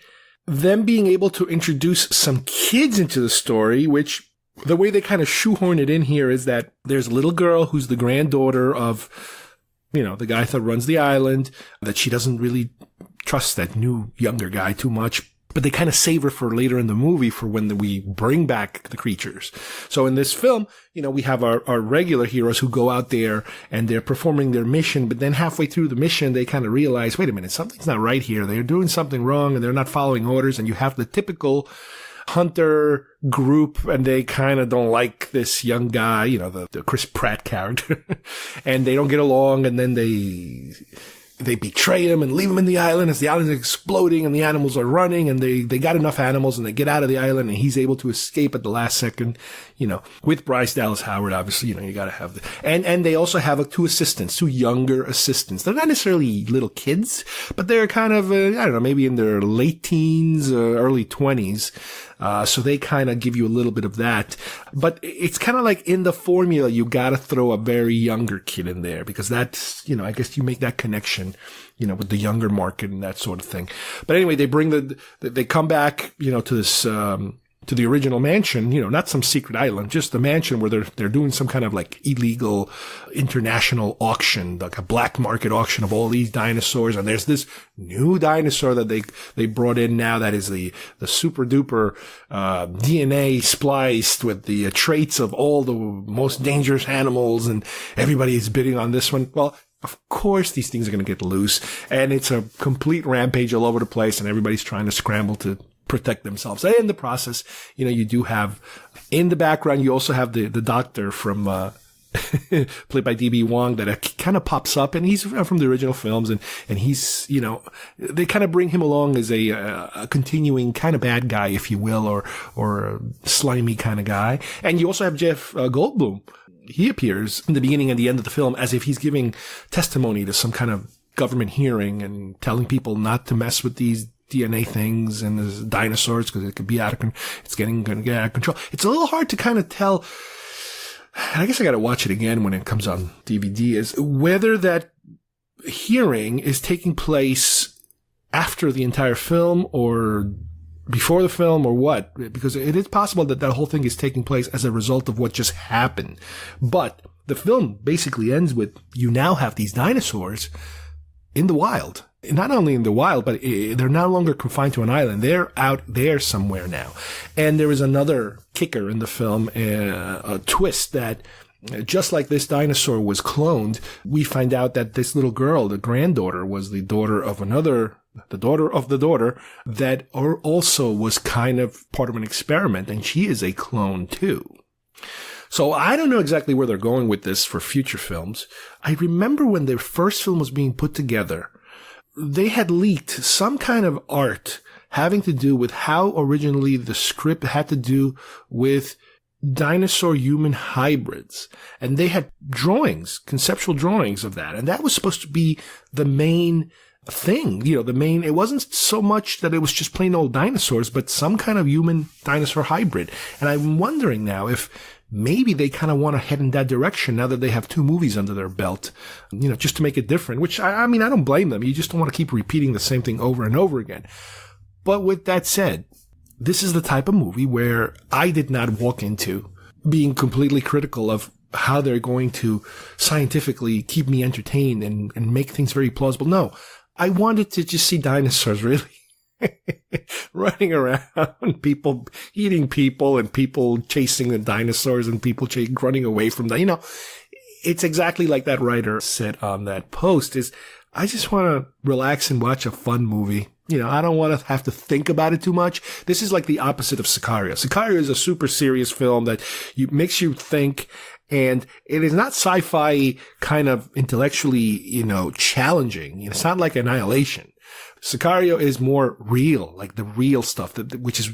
Speaker 2: them being able to introduce some kids into the story, which the way they kind of shoehorn it in here is that there's a little girl who's the granddaughter of, the guy that runs the island, that she doesn't really trust that new younger guy too much. But they kind of save her for later in the movie for when we bring back the creatures. So in this film, we have our regular heroes who go out there and they're performing their mission. But then halfway through the mission, they kind of realize, wait a minute, something's not right here. They're doing something wrong and they're not following orders. And you have the typical hunter group and they kind of don't like this young guy, the Chris Pratt character. And they don't get along and then they betray him and leave him in the island as the island is exploding and the animals are running and they got enough animals and they get out of the island and he's able to escape at the last second, with Bryce Dallas Howard, obviously, you got to have and they also have two younger assistants. They're not necessarily little kids, but they're kind of, maybe in their late teens, early 20s. So they kind of give you a little bit of that. But it's kind of like in the formula, you got to throw a very younger kid in there because that's, I guess you make that connection, with the younger market and that sort of thing. But anyway, they come back, to this, to the original mansion, not some secret island, just the mansion where they're doing some kind of like illegal international auction, like a black market auction of all these dinosaurs. And there's this new dinosaur that they brought in now that is the super duper, DNA spliced with the traits of all the most dangerous animals. And everybody is bidding on this one. Well, of course, these things are going to get loose and it's a complete rampage all over the place and everybody's trying to scramble to protect themselves. And in the process, you do have in the background, you also have the doctor from, played by D.B. Wong that kind of pops up and he's from the original films and he's, they kind of bring him along as a continuing kind of bad guy, if you will, or a slimy kind of guy. And you also have Jeff Goldblum. He appears in the beginning and the end of the film as if he's giving testimony to some kind of government hearing and telling people not to mess with these DNA things and the dinosaurs because it could be it's going to get out of control. It's a little hard to kind of tell. I guess I got to watch it again when it comes on DVD is whether that hearing is taking place after the entire film or before the film or what, because it is possible that whole thing is taking place as a result of what just happened. But the film basically ends with you now have these dinosaurs in the wild. Not only in the wild, but they're no longer confined to an island. They're out there somewhere now. And there is another kicker in the film, a twist that just like this dinosaur was cloned, we find out that this little girl, the granddaughter, was the daughter of the daughter of the daughter that also was kind of part of an experiment, and she is a clone too. So I don't know exactly where they're going with this for future films. I remember when the first film was being put together, they had leaked some kind of art having to do with how originally the script had to do with dinosaur-human hybrids. And they had drawings, conceptual drawings of that. And that was supposed to be the main thing, it wasn't so much that it was just plain old dinosaurs, but some kind of human dinosaur hybrid. And I'm wondering now if maybe they kind of want to head in that direction now that they have 2 movies under their belt, just to make it different, which I mean, I don't blame them. You just don't want to keep repeating the same thing over and over again. But with that said, this is the type of movie where I did not walk into being completely critical of how they're going to scientifically keep me entertained and make things very plausible. No, I wanted to just see dinosaurs really running around, people eating people and people chasing the dinosaurs and people running away from them. It's exactly like that writer said on that post is, I just want to relax and watch a fun movie. I don't want to have to think about it too much. This is like the opposite of Sicario. Sicario is a super serious film that makes you think, and it is not sci-fi kind of intellectually, challenging. It's not like Annihilation. Sicario is more real, like the real stuff, which is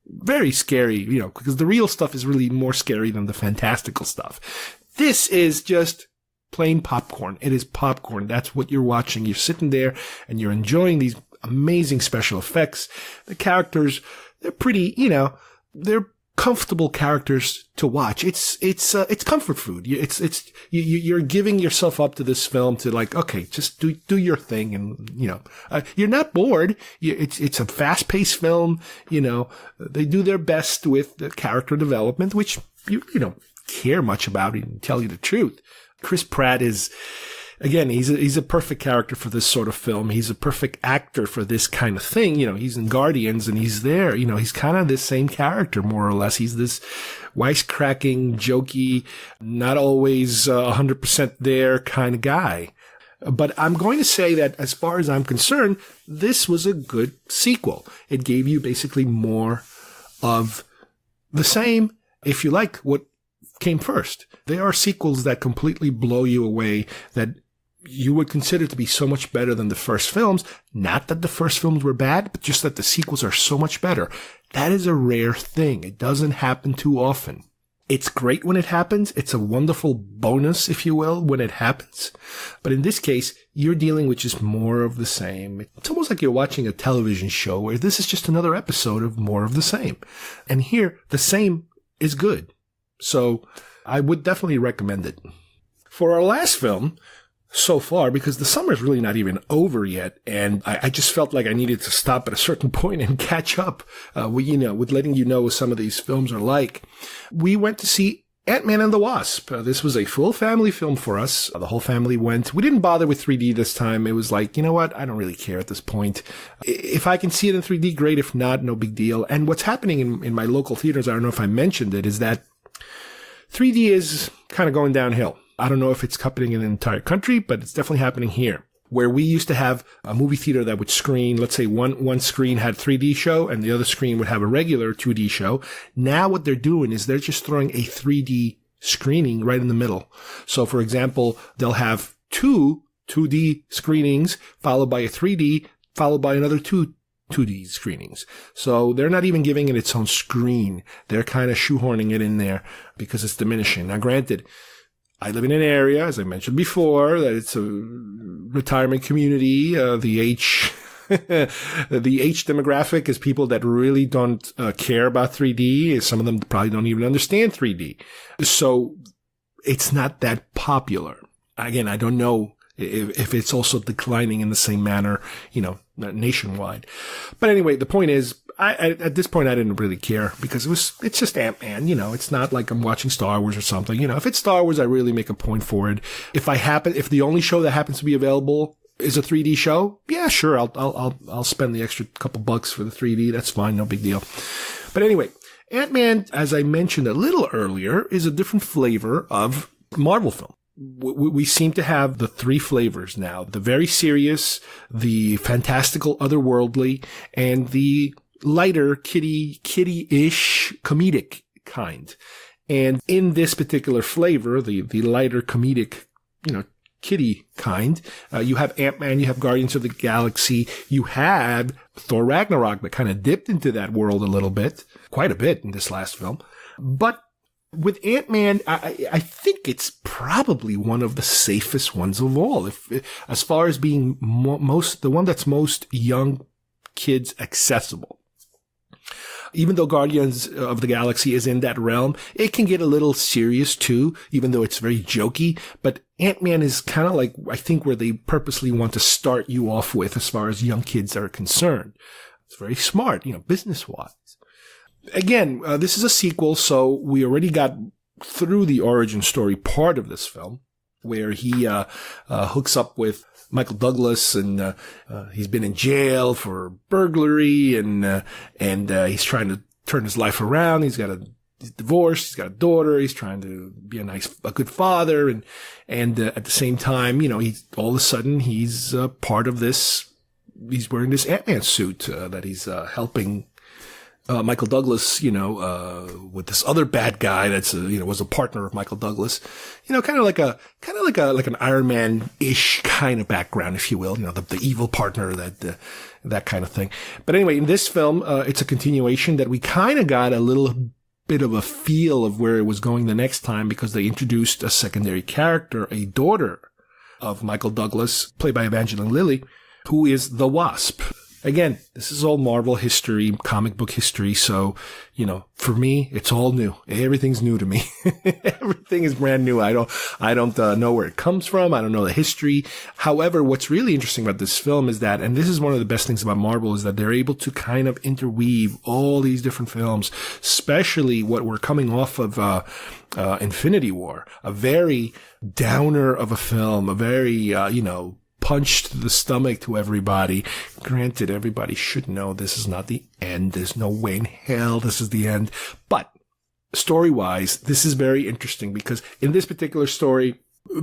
Speaker 2: very scary, because the real stuff is really more scary than the fantastical stuff. This is just plain popcorn. It is popcorn. That's what you're watching. You're sitting there and you're enjoying these amazing special effects. The characters, they're pretty, they're comfortable characters to watch. It's comfort food. You're giving yourself up to this film to like, okay, just do your thing. And, you're not bored. It's a fast paced film. They do their best with the character development, which you don't care much about, to tell you the truth. Chris Pratt is, again, he's a perfect character for this sort of film. He's a perfect actor for this kind of thing. He's in Guardians and he's there. He's kind of this same character, more or less. He's this wisecracking, jokey, not always 100% there kind of guy. But I'm going to say that as far as I'm concerned, this was a good sequel. It gave you basically more of the same, if you like, what came first. There are sequels that completely blow you away that you would consider to be so much better than the first films. Not that the first films were bad, but just that the sequels are so much better. That is a rare thing. It doesn't happen too often. It's great when it happens. It's a wonderful bonus, if you will, when it happens. But in this case, you're dealing with just more of the same. It's almost like you're watching a television show where this is just another episode of more of the same. And here, the same is good. So I would definitely recommend it. For our last film so far, because the summer is really not even over yet, and I just felt like I needed to stop at a certain point and catch up with letting you know what some of these films are like. We went to see Ant-Man and the Wasp. This was a full family film for us. The whole family went. We didn't bother with 3D this time. It was like, you know what? I don't really care at this point. If I can see it in 3D, great. If not, no big deal. And what's happening in my local theaters, I don't know if I mentioned it, is that 3D is kind of going downhill. I don't know if it's happening in the entire country, but it's definitely happening here. Where we used to have a movie theater that would screen, let's say one screen had 3D show and the other screen would have a regular 2D show. Now what they're doing is they're just throwing a 3D screening right in the middle. So for example, they'll have 2 2D screenings followed by a 3D followed by another 2D screenings. So they're not even giving it its own screen. They're kind of shoehorning it in there because it's diminishing. Now granted, I live in an area, as I mentioned before, that it's a retirement community. The H demographic is people that really don't care about 3D. Some of them probably don't even understand 3D. So it's not that popular. Again, I don't know if it's also declining in the same manner, nationwide. But anyway, the point is, at this point, I didn't really care because it's just Ant-Man, it's not like I'm watching Star Wars or something. If it's Star Wars, I really make a point for it. If the only show that happens to be available is a 3D show, yeah, sure, I'll spend the extra couple bucks for the 3D. That's fine, no big deal. But anyway, Ant-Man, as I mentioned a little earlier, is a different flavor of Marvel film. We seem to have the three flavors now: the very serious, the fantastical, otherworldly, and the lighter, kitty-ish, comedic kind. And in this particular flavor, the lighter, comedic, kitty kind, you have Ant-Man, you have Guardians of the Galaxy, you had Thor Ragnarok that kind of dipped into that world a little bit, quite a bit in this last film. But with Ant-Man, I think it's probably one of the safest ones of all, as far as being the one that's most young kids accessible. Even though Guardians of the Galaxy is in that realm, it can get a little serious too, even though it's very jokey. But Ant-Man is kind of like, I think, where they purposely want to start you off with as far as young kids are concerned. It's very smart, business-wise. Again, this is a sequel, so we already got through the origin story part of this film, where he hooks up with Michael Douglas, and he's been in jail for burglary, and he's trying to turn his life around. He's divorced, he's got a daughter, he's trying to be a good father, and at the same time, he's all of a sudden he's part of this. He's wearing this Ant-Man suit that he's helping Michael Douglas, with this other bad guy that's, was a partner of Michael Douglas, kind of like an Iron Man-ish kind of background, if you will, the evil partner, that kind of thing. But anyway, in this film, it's a continuation that we kind of got a little bit of a feel of where it was going the next time, because they introduced a secondary character, a daughter of Michael Douglas, played by Evangeline Lilly, who is the Wasp. Again, this is all Marvel history, comic book history. So, for me, it's all new. Everything's new to me. Everything is brand new. I don't know where it comes from. I don't know the history. However, what's really interesting about this film is that, and this is one of the best things about Marvel, is that they're able to kind of interweave all these different films, especially what we're coming off of, Infinity War, a very downer of a film, a very, punch to the stomach to everybody. Granted, everybody should know this is not the end. There's no way in hell this is the end. But story-wise, this is very interesting, because in this particular story,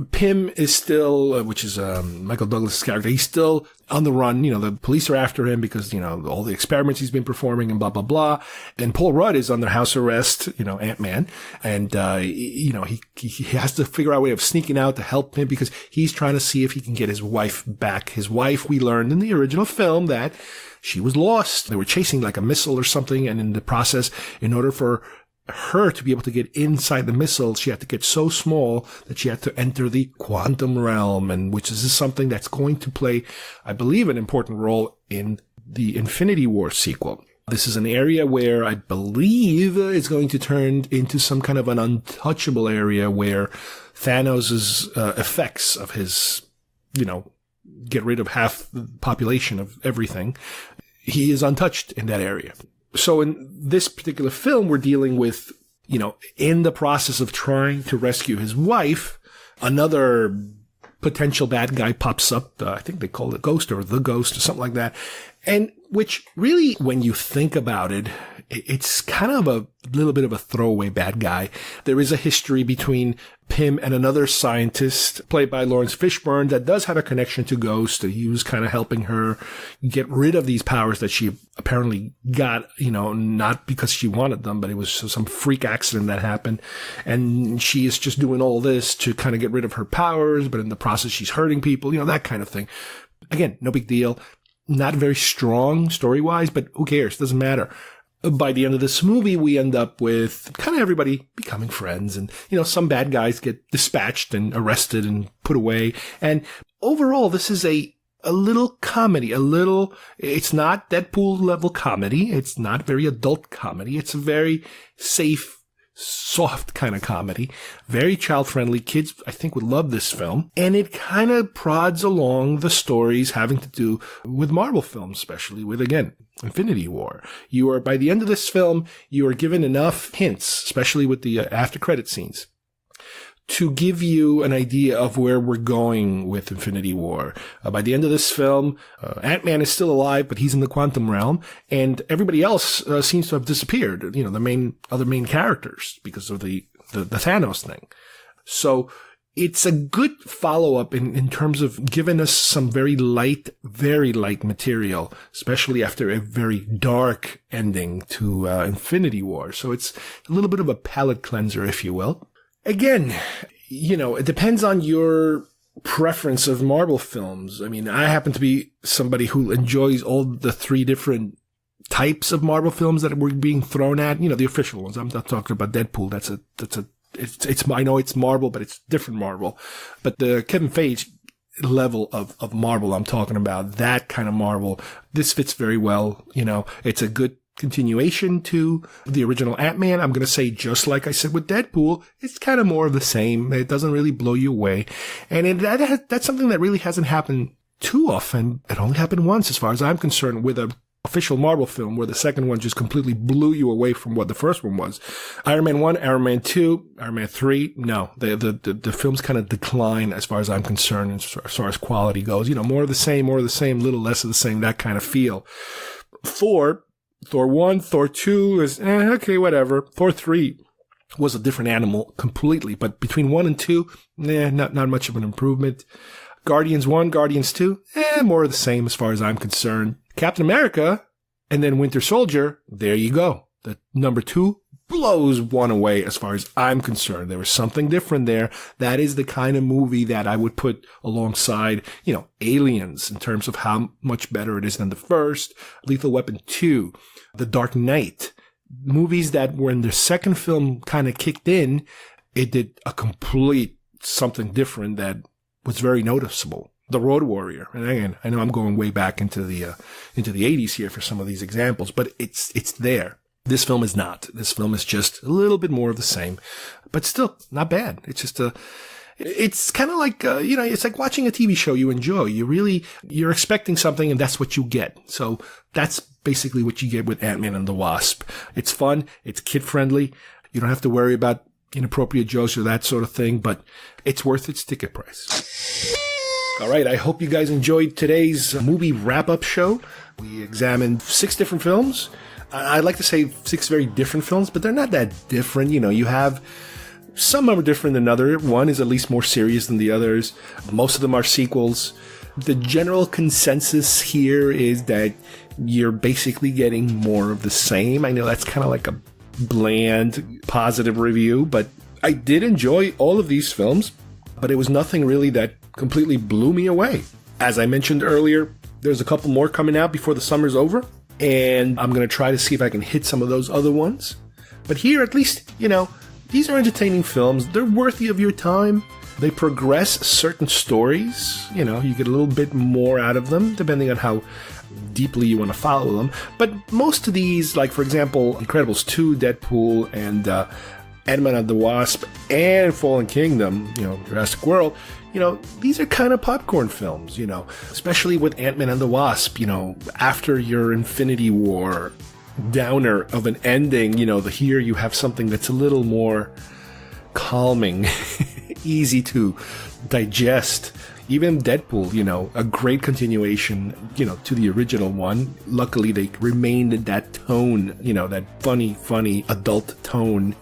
Speaker 2: Pym is still, which is Michael Douglas' character, he's still on the run. The police are after him because, all the experiments he's been performing and blah, blah, blah. And Paul Rudd is under house arrest, Ant-Man. And, he has to figure out a way of sneaking out to help him, because he's trying to see if he can get his wife back. His wife, we learned in the original film that she was lost. They were chasing like a missile or something. And in the process, in order for her to be able to get inside the missile, she had to get so small that she had to enter the quantum realm, and which is something that's going to play, I believe, an important role in the Infinity War sequel. This is an area where I believe is going to turn into some kind of an untouchable area where Thanos' effects of his, get rid of half the population of everything, he is untouched in that area. So in this particular film, we're dealing with, in the process of trying to rescue his wife, another potential bad guy pops up. I think they call it Ghost or the Ghost or something like that. And which really, when you think about it, it's kind of a little bit of a throwaway bad guy. There is a history between Pym and another scientist played by Lawrence Fishburne that does have a connection to Ghost. He was kind of helping her get rid of these powers that she apparently got, not because she wanted them, but it was some freak accident that happened. And she is just doing all this to kind of get rid of her powers, but in the process, she's hurting people, that kind of thing. Again, no big deal. Not very strong story-wise, but who cares? Doesn't matter. By the end of this movie, we end up with kind of everybody becoming friends, and, some bad guys get dispatched and arrested and put away. And overall, this is a little comedy, it's not Deadpool level comedy. It's not very adult comedy. It's a very safe, soft kind of comedy, very child-friendly. Kids, I think, would love this film. And it kind of prods along the stories having to do with Marvel films, especially with, again, Infinity War. By the end of this film, you are given enough hints, especially with the after-credit scenes, to give you an idea of where we're going with Infinity War. By the end of this film, Ant-Man is still alive, but he's in the quantum realm, and everybody else seems to have disappeared. The other main characters, because of the Thanos thing. So it's a good follow-up in terms of giving us some very light material, especially after a very dark ending to Infinity War. So it's a little bit of a palate cleanser, if you will. Again, it depends on your preference of Marvel films. I mean, I happen to be somebody who enjoys all the 3 different types of Marvel films that were being thrown at, the official ones. I'm not talking about Deadpool. I know it's Marvel, but it's different Marvel. But the Kevin Feige level of Marvel I'm talking about, that kind of Marvel, this fits very well. It's a good continuation to the original Ant-Man. I'm going to say, just like I said with Deadpool, it's kind of more of the same. It doesn't really blow you away. And that's something that really hasn't happened too often. It only happened once, as far as I'm concerned, with a official Marvel film, where the second one just completely blew you away from what the first one was. Iron Man 1, Iron Man 2, Iron Man 3, no. The films kind of decline as far as I'm concerned, as far as quality goes. More of the same, little less of the same, that kind of feel. Thor 1, Thor 2 is, okay, whatever. Thor 3 was a different animal completely, but between 1 and 2, not much of an improvement. Guardians 1, Guardians 2, more of the same as far as I'm concerned. Captain America, and then Winter Soldier, there you go. The number 2 blows 1 away as far as I'm concerned. There was something different there. That is the kind of movie that I would put alongside, Aliens, in terms of how much better it is than the first. Lethal Weapon 2, The Dark Knight. Movies that when their second film kind of kicked in, it did a complete something different that was very noticeable. The Road Warrior. And again, I know I'm going way back into the 80s here for some of these examples, but it's there. This film is not. This film is just a little bit more of the same, but still not bad. It's just it's kind of like, it's like watching a TV show you enjoy. You're expecting something and that's what you get. So that's basically what you get with Ant-Man and the Wasp. It's fun. It's kid friendly. You don't have to worry about inappropriate jokes or that sort of thing, but it's worth its ticket price. All right. I hope you guys enjoyed today's movie wrap-up show. We examined 6 different films. I'd like to say 6 very different films, but they're not that different. You have some are different than others. One is at least more serious than the others. Most of them are sequels. The general consensus here is that you're basically getting more of the same. I know that's kind of like a bland, positive review, but I did enjoy all of these films, but it was nothing really that completely blew me away. As I mentioned earlier, there's a couple more coming out before the summer's over. And I'm going to try to see if I can hit some of those other ones. But here, at least, these are entertaining films. They're worthy of your time. They progress certain stories. You get a little bit more out of them, depending on how deeply you want to follow them. But most of these, like, for example, Incredibles 2, Deadpool, and Ant-Man and the Wasp, and Fallen Kingdom, Jurassic World, these are kind of popcorn films, especially with Ant-Man and the Wasp, after your Infinity War downer of an ending, here you have something that's a little more calming, easy to digest. Even Deadpool, a great continuation, to the original one. Luckily, they remained in that tone, that funny adult tone.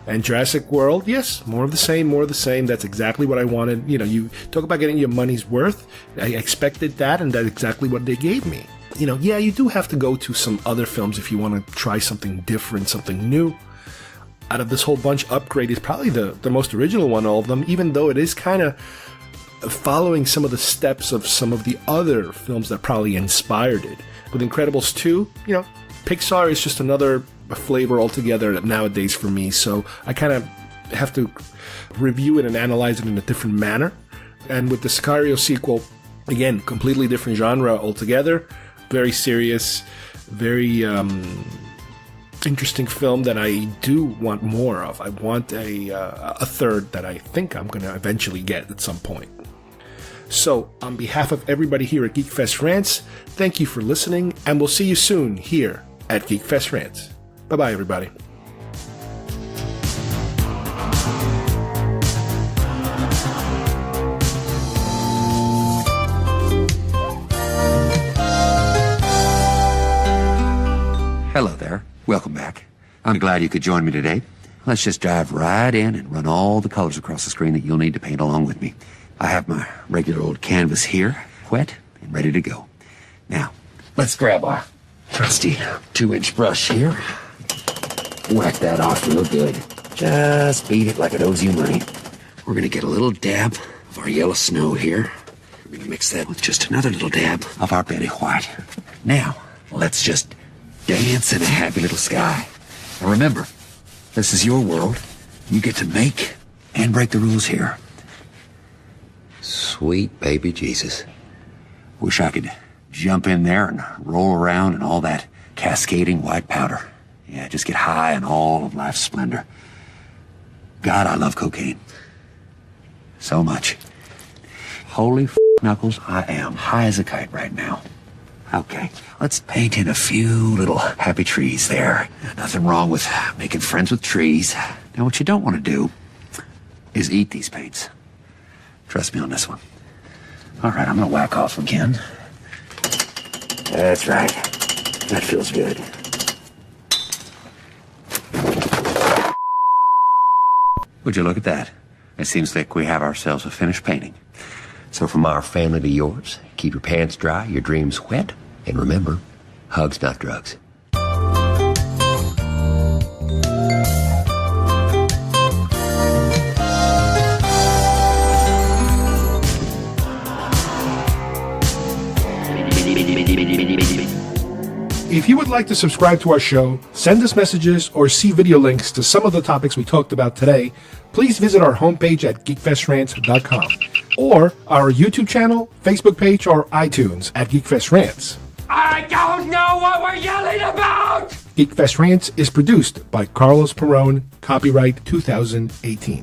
Speaker 2: And Jurassic World, yes, more of the same. That's exactly what I wanted. You talk about getting your money's worth. I expected that, and that's exactly what they gave me. You do have to go to some other films if you want to try something different, something new. Out of this whole bunch, Upgrade is probably the most original one of all of them, even though it is kind of following some of the steps of some of the other films that probably inspired it. With Incredibles 2, Pixar is just another flavor altogether nowadays for me, so I kind of have to review it and analyze it in a different manner. And with the Sicario sequel, again, completely different genre altogether, very serious, very interesting film that I do want more of. I want a third that I think I'm going to eventually get at some point. So, on behalf of everybody here at GeekFest Rants, thank you for listening, and we'll see you soon here at GeekFest Rants. Bye-bye, everybody.
Speaker 11: Hello there. Welcome back. I'm glad you could join me today. Let's just dive right in and run all the colors across the screen that you'll need to paint along with me. I have my regular old canvas here, wet and ready to go. Now, let's grab our trusty 2-inch brush here. Whack that off real good. Just beat it like it owes you money. We're going to get a little dab of our yellow snow here. We're going to mix that with just another little dab of our Betty White. Now, let's just dance in a happy little sky. Now remember, this is your world. You get to make and break the rules here. Sweet baby Jesus. Wish I could jump in there and roll around in all that cascading white powder. Yeah, just get high on all of life's splendor. God, I love cocaine. So much. Holy knuckles, I am high as a kite right now. Okay, let's paint in a few little happy trees there. Nothing wrong with making friends with trees. Now, what you don't want to do is eat these paints. Trust me on this one. All right, I'm going to whack off again. That's right. That feels good. Would you look at that? It seems like we have ourselves a finished painting. So from our family to yours, keep your pants dry, your dreams wet, and remember, hugs, not drugs.
Speaker 2: If you would like to subscribe to our show, send us messages, or see video links to some of the topics we talked about today, please visit our homepage at geekfestrants.com or our YouTube channel, Facebook page, or iTunes at GeekFest Rants.
Speaker 5: I don't know what we're yelling about!
Speaker 2: GeekFest Rants is produced by Carlos Perone, copyright 2018.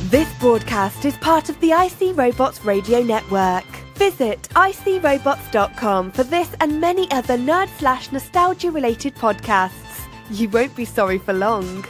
Speaker 1: This broadcast is part of the IC Robots Radio Network. Visit icrobots.com for this and many other nerd/nostalgia related podcasts. You won't be sorry for long.